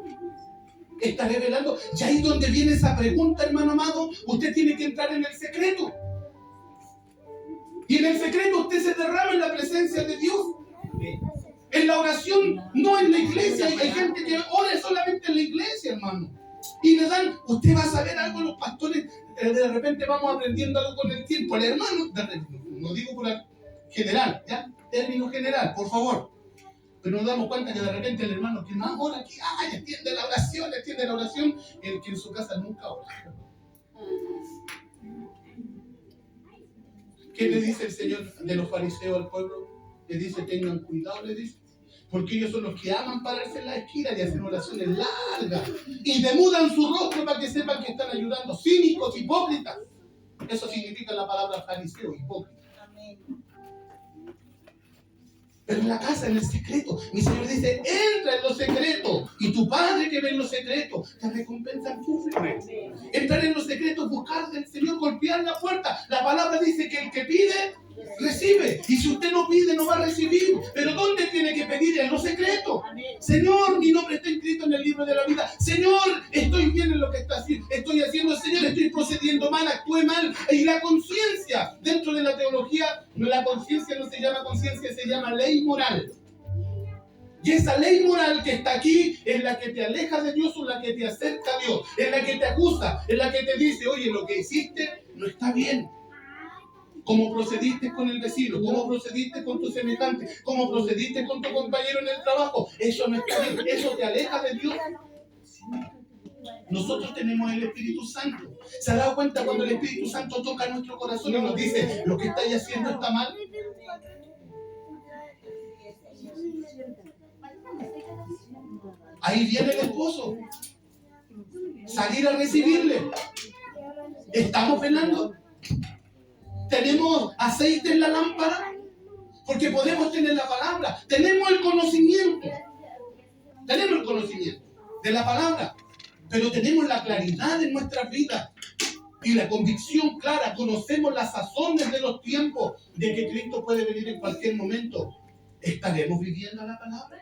¿Estaré velando? Y ahí donde viene esa pregunta, hermano amado, usted tiene que entrar en el secreto. Y en el secreto usted se derrama en la presencia de Dios. En la oración, no en la iglesia. Hay gente que ora solamente en la iglesia, hermano. Y le dan, usted va a saber algo, los pastores, de repente vamos aprendiendo algo con el tiempo. El hermano, no digo por general, ¿ya? Término general, por favor. Pero nos damos cuenta que de repente el hermano que más ora aquí, entiende la oración, el que en su casa nunca ora. ¿Qué le dice el Señor de los fariseos al pueblo? Le dice, tengan cuidado, le dice. Porque ellos son los que aman pararse en la esquina y hacer oraciones largas. Y demudan su rostro para que sepan que están ayudando. Cínicos, hipócritas. Eso significa la palabra fariseo, hipócrita. Pero en la casa, en el secreto, mi Señor dice, entra en lo secreto y tu Padre que ve en lo secreto te recompensa en público. Entrar en lo secreto, buscar del Señor, golpear la puerta. La palabra dice que el que pide, recibe. Y si usted no pide, no va a recibir. Pero ¿dónde tiene que pedir? En lo secreto. Señor, mi nombre está inscrito en el libro de la vida. Señor, estoy bien en lo que estoy haciendo. Señor, estoy procediendo mal, actué mal. Y la conciencia, dentro de la teología, la conciencia no se llama conciencia, se llama ley moral. Y esa ley moral que está aquí es la que te aleja de Dios o la que te acerca a Dios. Es la que te acusa, es la que te dice, oye, lo que hiciste no está bien. ¿Cómo procediste con el vecino? ¿Cómo procediste con tu semejante? ¿Cómo procediste con tu compañero en el trabajo? Eso no está bien, eso te aleja de Dios. Nosotros tenemos el Espíritu Santo. ¿Se ha dado cuenta cuando el Espíritu Santo toca nuestro corazón y nos dice, lo que estáis haciendo está mal? Ahí viene el esposo. Salir a recibirle. ¿Estamos velando? ¿Tenemos aceite en la lámpara? Porque podemos tener la palabra. Tenemos el conocimiento. Tenemos el conocimiento de la palabra. Pero tenemos la claridad en nuestras vidas. Y la convicción clara. Conocemos las sazones de los tiempos. De que Cristo puede venir en cualquier momento. ¿Estaremos viviendo la palabra?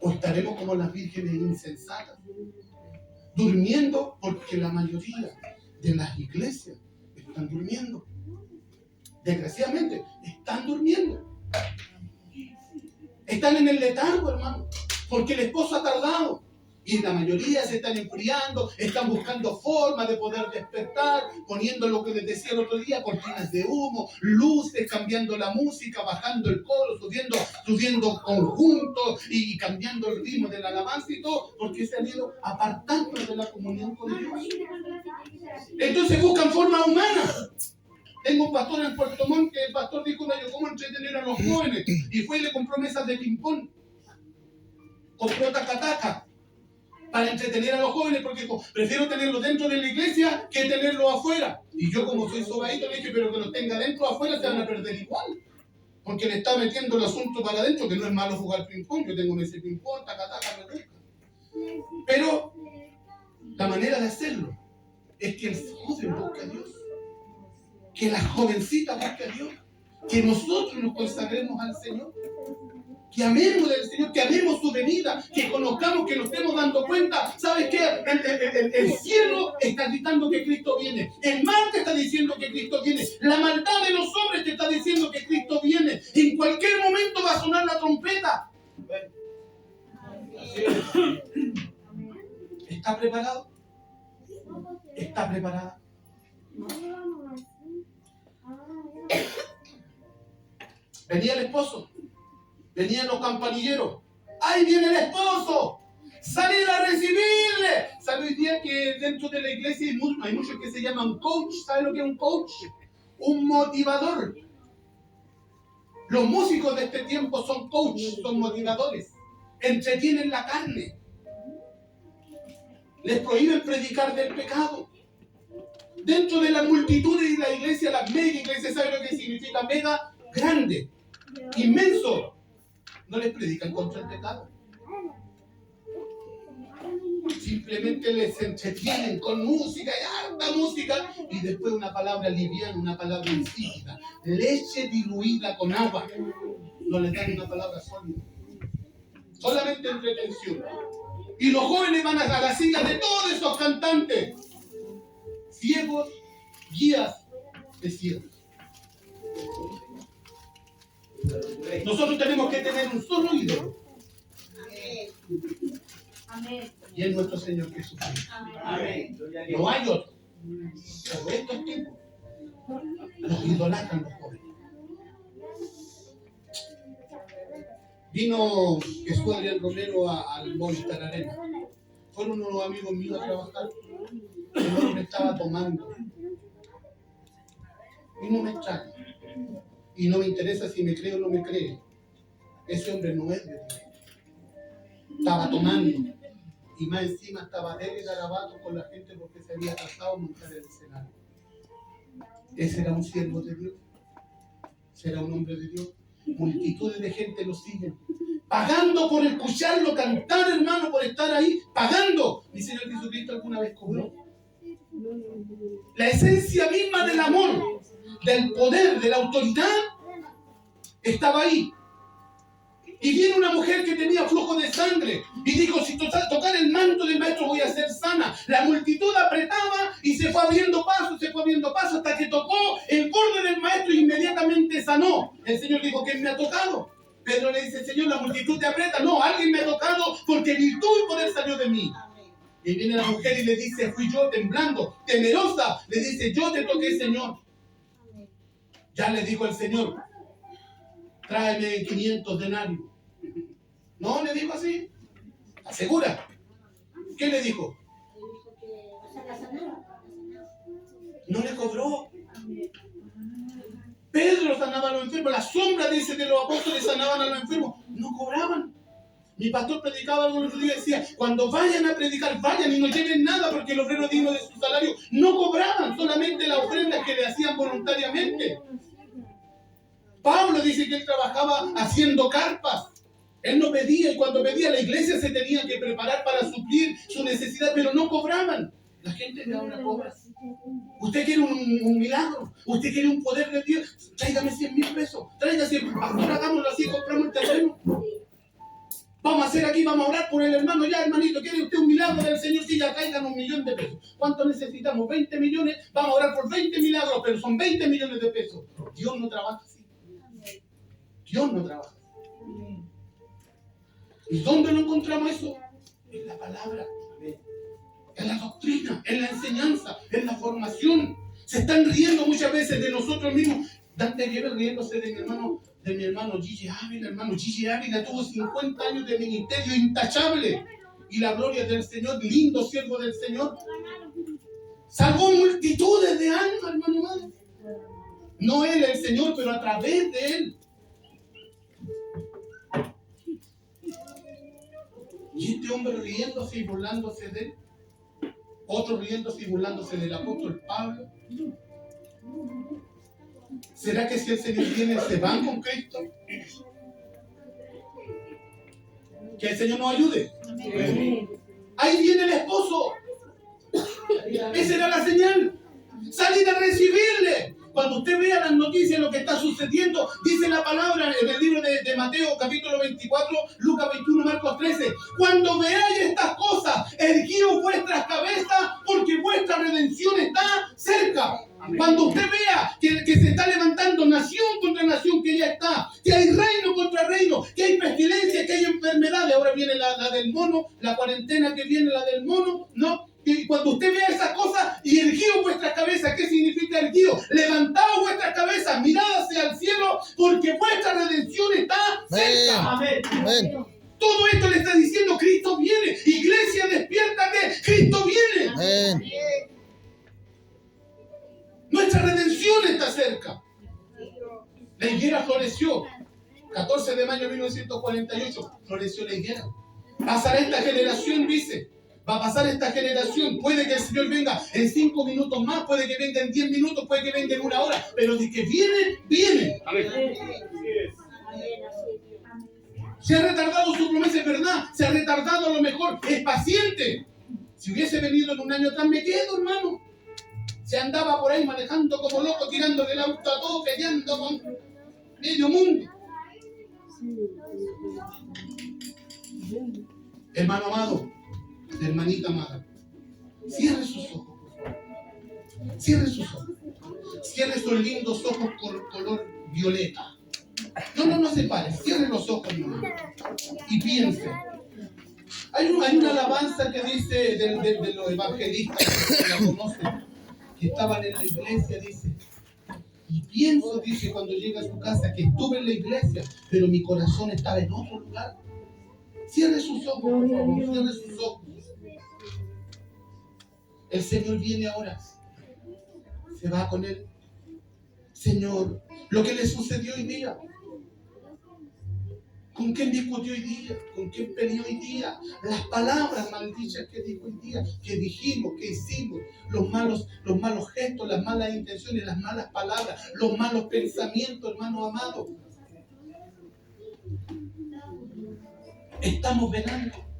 ¿O estaremos como las vírgenes insensatas? Durmiendo, porque la mayoría de las iglesias están durmiendo. Desgraciadamente, están durmiendo. Están en el letargo, hermano, porque el esposo ha tardado. Y la mayoría se están enfriando, están buscando formas de poder despertar, poniendo lo que les decía el otro día, cortinas de humo, luces, cambiando la música, bajando el coro, subiendo conjuntos y cambiando el ritmo de la alabanza y todo, porque se han ido apartando de la comunión con Dios. Entonces buscan formas humanas. Tengo un pastor en Puerto Montt que el pastor dijo, no, yo cómo entretener a los jóvenes, y fue y le compró mesas de ping-pong, compró taca-taca, para entretener a los jóvenes, porque prefiero tenerlos dentro de la iglesia que tenerlos afuera. Y yo, como soy sobadito, le dije, pero que los tenga dentro o afuera se van a perder igual. Porque le está metiendo el asunto para adentro, que no es malo jugar ping-pong. Yo tengo ese ping-pong, taca-taca, me gusta. Pero la manera de hacerlo es que el joven busque a Dios. Que la jovencita busque a Dios. Que nosotros nos consagremos al Señor. Que amemos del Señor, que amemos su venida, que conozcamos, que nos estemos dando cuenta. ¿Sabes qué? El cielo está gritando que Cristo viene. El mar te está diciendo que Cristo viene. La maldad de los hombres te está diciendo que Cristo viene. En cualquier momento va a sonar la trompeta. ¿Está preparado? ¿Está preparada? Venía el esposo. Venían los campanilleros. ¡Ahí viene el esposo! ¡Salir a recibirle! ¿Sabe hoy día que dentro de la iglesia hay muchos que se llaman coach? ¿Sabe lo que es un coach? Un motivador. Los músicos de este tiempo son coach, son motivadores. Entretienen la carne. Les prohíben predicar del pecado. Dentro de las multitudes de la iglesia, las mega iglesias, ¿sabe lo que significa mega? Grande, inmenso. No les predican contra el pecado. Simplemente les entretienen con música y harta música y después una palabra liviana, una palabra insípida, leche diluida con agua. No les dan una palabra sólida. Solamente entretención. Y los jóvenes van a la silla de todos esos cantantes. Ciegos, guías de ciegos. Nosotros tenemos que tener un solo ídolo. Amén. Y es nuestro Señor Jesucristo. Amén. No hay otro. Pero estos tiempos los idolatran los jóvenes. Vino Jesús Adrián Romero al Movistar Arena. Fueron unos amigos míos a trabajar. El hombre estaba tomando. Y no me extraña. Y no me interesa si me cree o no me cree. Ese hombre no es de Dios. Estaba tomando. Y más encima estaba de garabato con la gente porque se había tratado de montar el escenario. ¿Ese era un siervo de Dios? ¿Será un hombre de Dios? Multitudes de gente lo siguen. Pagando por escucharlo cantar, hermano, por estar ahí. Pagando. Mi Señor Jesucristo alguna vez cobró. La esencia misma del amor, del poder, de la autoridad, estaba ahí. Y viene una mujer que tenía flujo de sangre y dijo, si tocar el manto del maestro voy a ser sana. La multitud apretaba y se fue abriendo paso hasta que tocó el borde del maestro e inmediatamente sanó. El Señor dijo, ¿quién me ha tocado? Pedro le dice, Señor, la multitud te aprieta. No, alguien me ha tocado porque virtud y poder salió de mí. Y viene la mujer y le dice, fui yo, temblando, temerosa. Le dice, yo te toqué, Señor. Ya le dijo el Señor, tráeme 500 denarios. No, le dijo así. Asegura. ¿Qué le dijo? No le cobró. Pedro sanaba a los enfermos. La sombra dice que los apóstoles sanaban a los enfermos. No cobraban. Mi pastor predicaba algo el otro día y decía, cuando vayan a predicar, vayan y no lleven nada porque el obrero digno de su salario. No cobraban, solamente las ofrendas que le hacían voluntariamente. Pablo dice que él trabajaba haciendo carpas. Él no pedía, y cuando pedía la iglesia se tenía que preparar para suplir su necesidad, pero no cobraban. La gente de ahora cobra. Usted quiere un milagro, usted quiere un poder de Dios, tráigame 100,000 pesos, tráigame 100, pastor, hagámoslo así, compramos el terreno. Vamos a hacer aquí, vamos a orar por el hermano, ya hermanito, ¿quiere usted un milagro del Señor? Sí, ya traigan 1,000,000 de pesos. ¿Cuánto necesitamos? 20 millones, vamos a orar por 20 milagros, pero son 20 millones de pesos. Dios no trabaja así. Dios no trabaja así. ¿Y dónde no encontramos eso? En la palabra, en la doctrina, en la enseñanza, en la formación. Se están riendo muchas veces de nosotros mismos. Dante Gebel riéndose de mi hermano Gigi Ávila. Hermano Gigi Ávila tuvo 50 años de ministerio intachable. Y la gloria del Señor, lindo siervo del Señor. Salvó multitudes de almas, hermano amado. No él, el Señor, pero a través de él. Y este hombre riéndose y burlándose de él. Otro riéndose y burlándose del apóstol Pablo. ¿Será que si el Señor viene se van con Cristo? Que el Señor nos ayude. Ahí viene el esposo. Esa era la señal. Salir a recibirle. Cuando usted vea las noticias, lo que está sucediendo, dice la palabra en el libro de Mateo, capítulo 24, Lucas 21, Marcos 13. Cuando veáis estas cosas, erguíos vuestras cabezas, porque vuestra redención está cerca. Cuando usted vea que se está levantando nación contra nación, que ya está, que hay reino contra reino, que hay pestilencia, que hay enfermedades, ahora viene la del mono, la cuarentena que viene, la del mono, ¿no? Y cuando usted vea esas cosas y erguíos vuestras cabezas, ¿qué significa erguíos? Levantaos vuestras cabezas, mirad hacia el cielo, porque vuestra redención está cerca. Amén. Amén. Todo esto le está diciendo, Cristo viene. Iglesia, despiértate, Cristo viene. Amén. Nuestra redención está cerca. La higuera floreció. 14 de mayo de 1948 floreció la higuera. Pasará esta generación, dice. Va a pasar esta generación. Puede que el Señor venga en 5 minutos más, puede que venga en 10 minutos, puede que venga en 1 hora. Pero de que viene, viene. Amén. Se ha retardado su promesa, es verdad. Se ha retardado a lo mejor. Es paciente. Si hubiese venido en 1 año atrás, me quedo, hermano. Se andaba por ahí manejando como loco, tirando del auto a todo, peleando con medio mundo. Hermano amado, hermanita amada, cierre sus ojos, por favor. Cierre sus ojos. Cierre esos lindos ojos color violeta. No se pare. Cierre los ojos, hermano. Y piense. Hay una alabanza que dice de los evangelistas, que la conocen, que estaban en la iglesia, dice. Y pienso, dice, cuando llega a su casa, que estuve en la iglesia, pero mi corazón estaba en otro lugar. Cierre sus ojos, por favor, cierre sus ojos. El Señor viene ahora. Se va con él. Señor, lo que le sucedió hoy día. ¿Con quién discutió hoy día? ¿Con quién peleó hoy día? Las palabras maldichas que dijo hoy día, que dijimos, que hicimos, los malos gestos, las malas intenciones, las malas palabras, los malos pensamientos, hermanos amados. Estamos velando.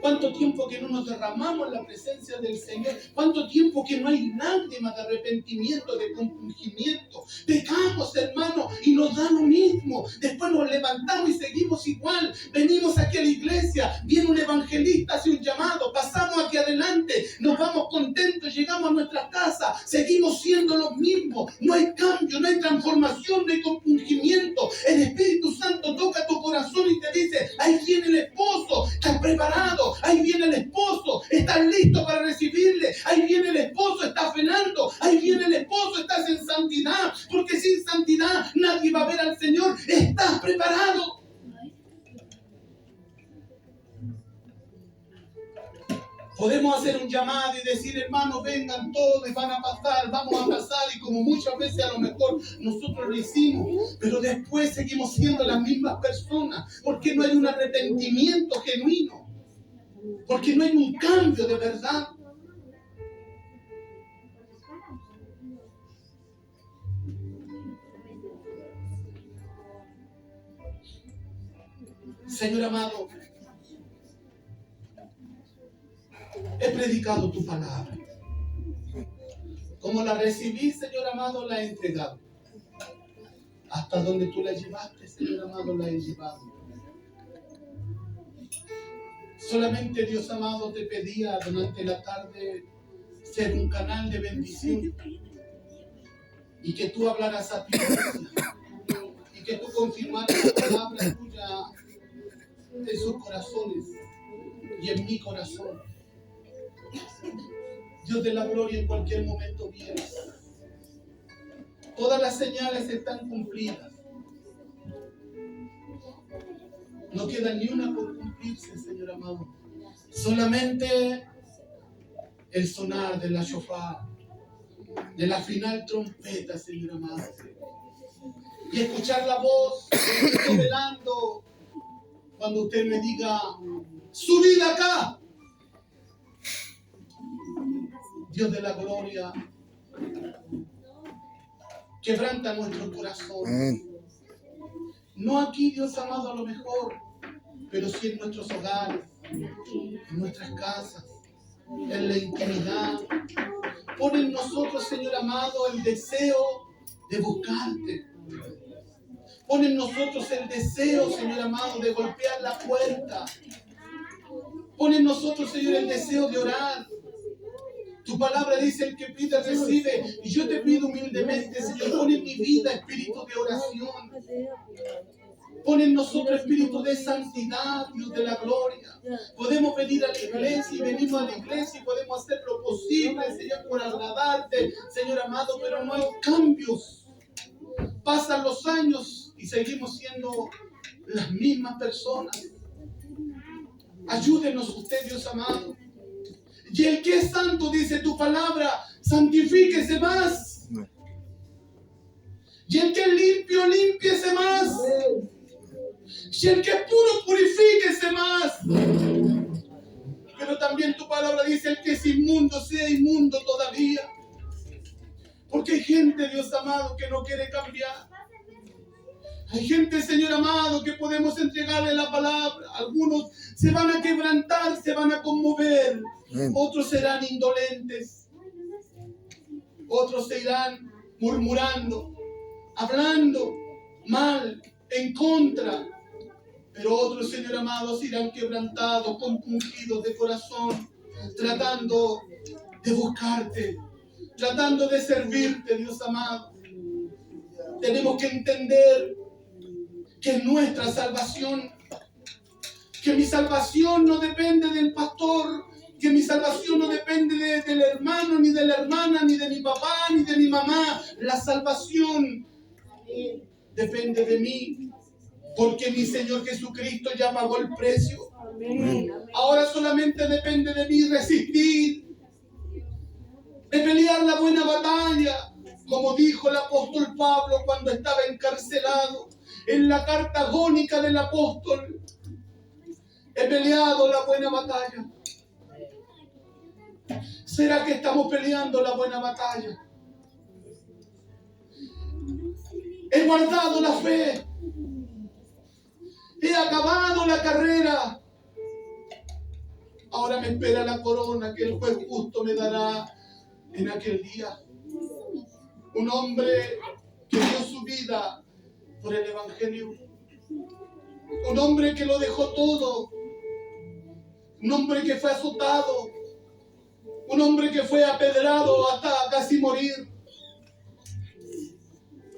¿Cuánto tiempo que no nos derramamos en la presencia del Señor? ¿Cuánto tiempo que no hay lágrimas de arrepentimiento, de compungimiento? Pecamos, hermano, y nos da lo mismo. Después nos levantamos y seguimos igual. Venimos aquí a la iglesia, viene un evangelista, hace un llamado, pasamos aquí adelante, nos vamos contentos, llegamos a nuestra casa, seguimos siendo los mismos. No hay cambio, no hay transformación, no hay compungimiento. El Espíritu Santo toca tu corazón y te dice, ahí viene el esposo, estás preparado. Ahí viene el esposo, estás listo para recibirle. Ahí viene el esposo, estás velando. Ahí viene el esposo, estás en santidad. Porque sin santidad nadie va a ver al Señor. Estás preparado. Podemos hacer un llamado y decir, hermanos, vengan todos y van a pasar, vamos a pasar, y como muchas veces a lo mejor nosotros lo hicimos, pero después seguimos siendo las mismas personas, porque no hay un arrepentimiento genuino, porque no hay un cambio de verdad. Señor amado, he predicado tu palabra. Como la recibí, Señor amado, la he entregado. Hasta donde tú la llevaste, Señor amado, la he llevado. Solamente, Dios amado, te pedía durante la tarde ser un canal de bendición y que tú hablaras a tu iglesia y que tú confirmaras la palabra tuya en sus corazones y en mi corazón. Dios de la gloria, en cualquier momento vienes. Todas las señales están cumplidas. No queda ni una por cumplirse, Señor amado. Solamente el sonar de la shofar, de la final trompeta, Señor amado. Y escuchar la voz que estoy velando cuando usted me diga, subid acá. Dios de la gloria, quebranta nuestro corazón. No aquí, Dios amado, a lo mejor, pero sí en nuestros hogares, en nuestras casas, en la intimidad. Pon en nosotros, Señor amado, el deseo de buscarte. Pon en nosotros el deseo, Señor amado, de golpear la puerta. Pon en nosotros, Señor, el deseo de orar. Tu palabra dice, el que pide recibe. Y yo te pido humildemente, Señor, pon en mi vida espíritu de oración. Pon en nosotros espíritu de santidad, Dios de la gloria. Podemos venir a la iglesia y venimos a la iglesia y podemos hacer lo posible, Señor, por agradarte, Señor amado, pero no hay cambios. Pasan los años y seguimos siendo las mismas personas. Ayúdenos usted, Dios amado. Y el que es santo, dice tu palabra, santifíquese más. Y el que es limpio, límpiese más. Y el que es puro, purifíquese más. Pero también tu palabra dice, el que es inmundo, sea inmundo todavía. Porque hay gente, Dios amado, que no quiere cambiar. Hay gente, Señor amado, que podemos entregarle la palabra. Algunos se van a quebrantar, se van a conmover. Otros serán indolentes. Otros se irán murmurando, hablando mal, en contra. Pero otros, Señor amado, se irán quebrantados, compungidos de corazón, tratando de buscarte, tratando de servirte, Dios amado. Tenemos que entender que nuestra salvación, que mi salvación no depende del pastor, que mi salvación no depende del hermano, ni de la hermana, ni de mi papá, ni de mi mamá. La salvación depende de mí, porque mi Señor Jesucristo ya pagó el precio. Ahora solamente depende de mí resistir, de pelear la buena batalla, como dijo el apóstol Pablo cuando estaba encarcelado. En la carta agónica del apóstol, he peleado la buena batalla. ¿Será que estamos peleando la buena batalla? He guardado la fe. He acabado la carrera. Ahora me espera la corona que el juez justo me dará en aquel día. Un hombre que dio su vida por el Evangelio. Un hombre que lo dejó todo. Un hombre que fue azotado. Un hombre que fue apedrado hasta casi morir.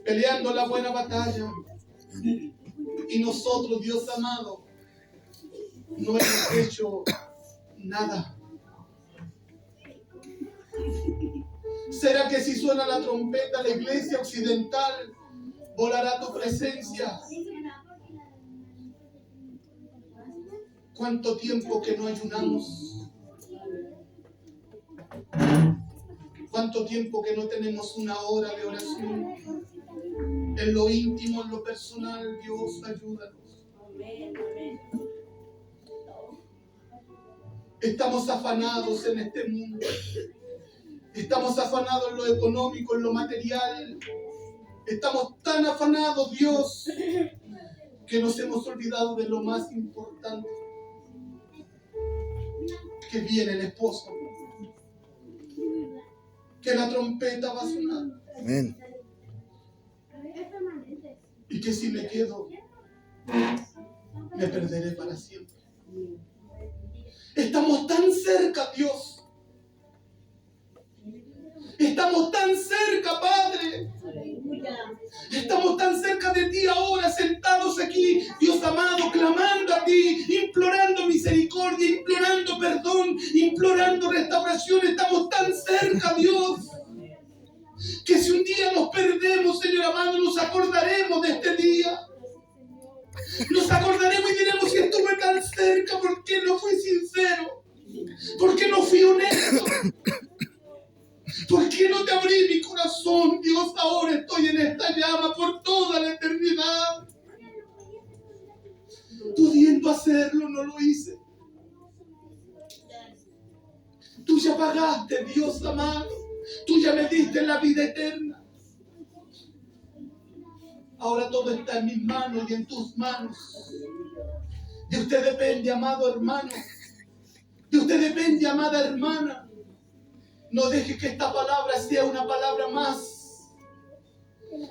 Peleando la buena batalla. Y nosotros, Dios amado, no hemos hecho nada. ¿Será que si suena la trompeta, la iglesia occidental volará tu presencia? ¿Cuánto tiempo que no ayunamos? ¿Cuánto tiempo que no tenemos una hora de oración? En lo íntimo, en lo personal, Dios, ayúdanos. Estamos afanados en este mundo. Estamos afanados en lo económico, en lo material. Estamos tan afanados, Dios, que nos hemos olvidado de lo más importante, que viene el esposo, que la trompeta va a sonar. Amén. Y que si me quedo, me perderé para siempre. Estamos tan cerca, Dios. Estamos tan cerca, Padre. Estamos tan cerca de ti ahora, sentados aquí, Dios amado, clamando a ti, implorando misericordia, implorando perdón, implorando restauración. Estamos tan cerca, Dios, que si un día nos perdemos, Señor amado, nos acordaremos de este día. Nos acordaremos y diremos: si estuve tan cerca, ¿por qué no fui sincero? ¿Por qué no fui honesto? ¿Por qué no te abrí mi corazón? Dios, ahora estoy en esta llama por toda la eternidad. Pudiendo hacerlo, no lo hice. Tú ya pagaste, Dios amado. Tú ya me diste la vida eterna. Ahora todo está en mis manos y en tus manos. De usted depende, amado hermano. De usted depende, amada hermana. No deje que esta palabra sea una palabra más.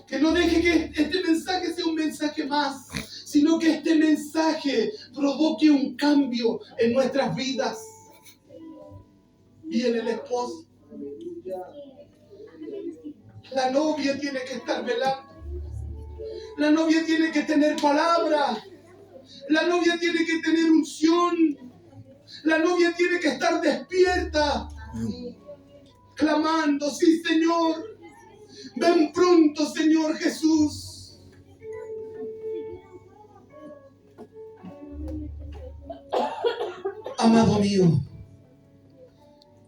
Que no deje que este mensaje sea un mensaje más, sino que este mensaje provoque un cambio en nuestras vidas. Viene el esposo. La novia tiene que estar velando. La novia tiene que tener palabra. La novia tiene que tener unción. La novia tiene que estar despierta, clamando: sí, Señor, ven pronto, Señor Jesús. Amado mío,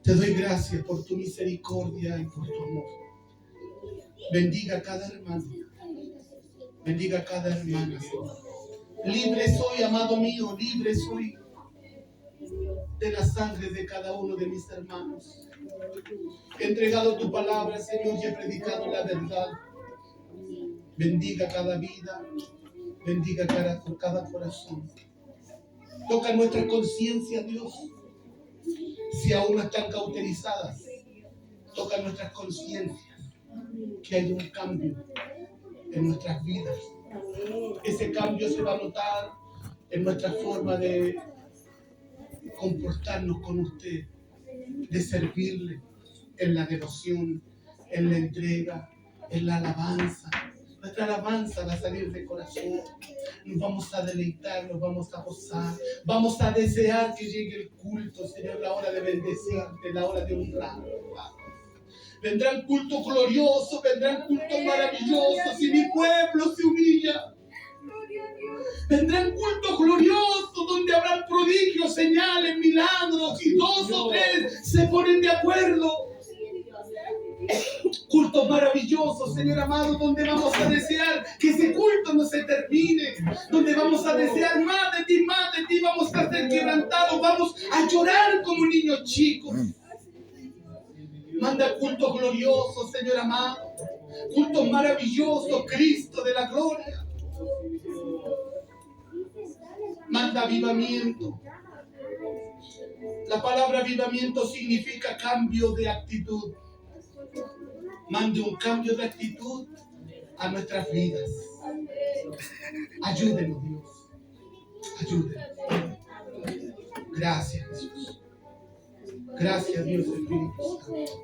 te doy gracias por tu misericordia y por tu amor. Bendiga a cada hermano. Bendiga a cada hermana, Señor. Libre soy, amado mío, libre soy de la sangre de cada uno de mis hermanos. He entregado tu palabra, Señor, y he predicado la verdad. Bendiga cada vida, bendiga cada corazón. Toca nuestra conciencia, Dios. Si aún no están cauterizadas, toca nuestras conciencias. Que haya un cambio en nuestras vidas. Ese cambio se va a notar en nuestra forma de comportarnos con usted, de servirle en la devoción, en la entrega, en la alabanza. Nuestra alabanza va a salir de corazón. Nos vamos a deleitar, nos vamos a gozar. Vamos a desear que llegue el culto, Señor, la hora de bendecirte, la hora de honrarlo. Vendrán cultos gloriosos, vendrán cultos maravillosos si mi pueblo se humilla. Vendrán cultos gloriosos donde habrán prodigios, señales, milagros y 2 o 3 se ponen de acuerdo. Cultos maravillosos, Señor amado, donde vamos a desear que ese culto no se termine, donde vamos a desear más de ti, vamos a ser quebrantados, vamos a llorar como niños chicos. Manda cultos gloriosos, Señor amado, cultos maravillosos, Cristo de la gloria. Manda avivamiento. La palabra avivamiento significa cambio de actitud. Mande un cambio de actitud a nuestras vidas. Ayúdenos, Dios. Ayúdenos. Gracias, Jesús. Gracias, Dios Espíritu Santo.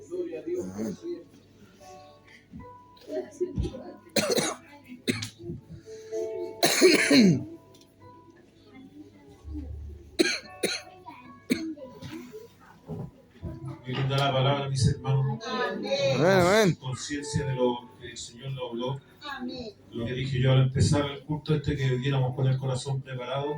Gloria a Dios. Que nos da la palabra, mis hermanos. Amén, amén. Conciencia de lo que el Señor nos habló. Amén. Lo que dije yo al empezar el culto que viéramos con el corazón preparado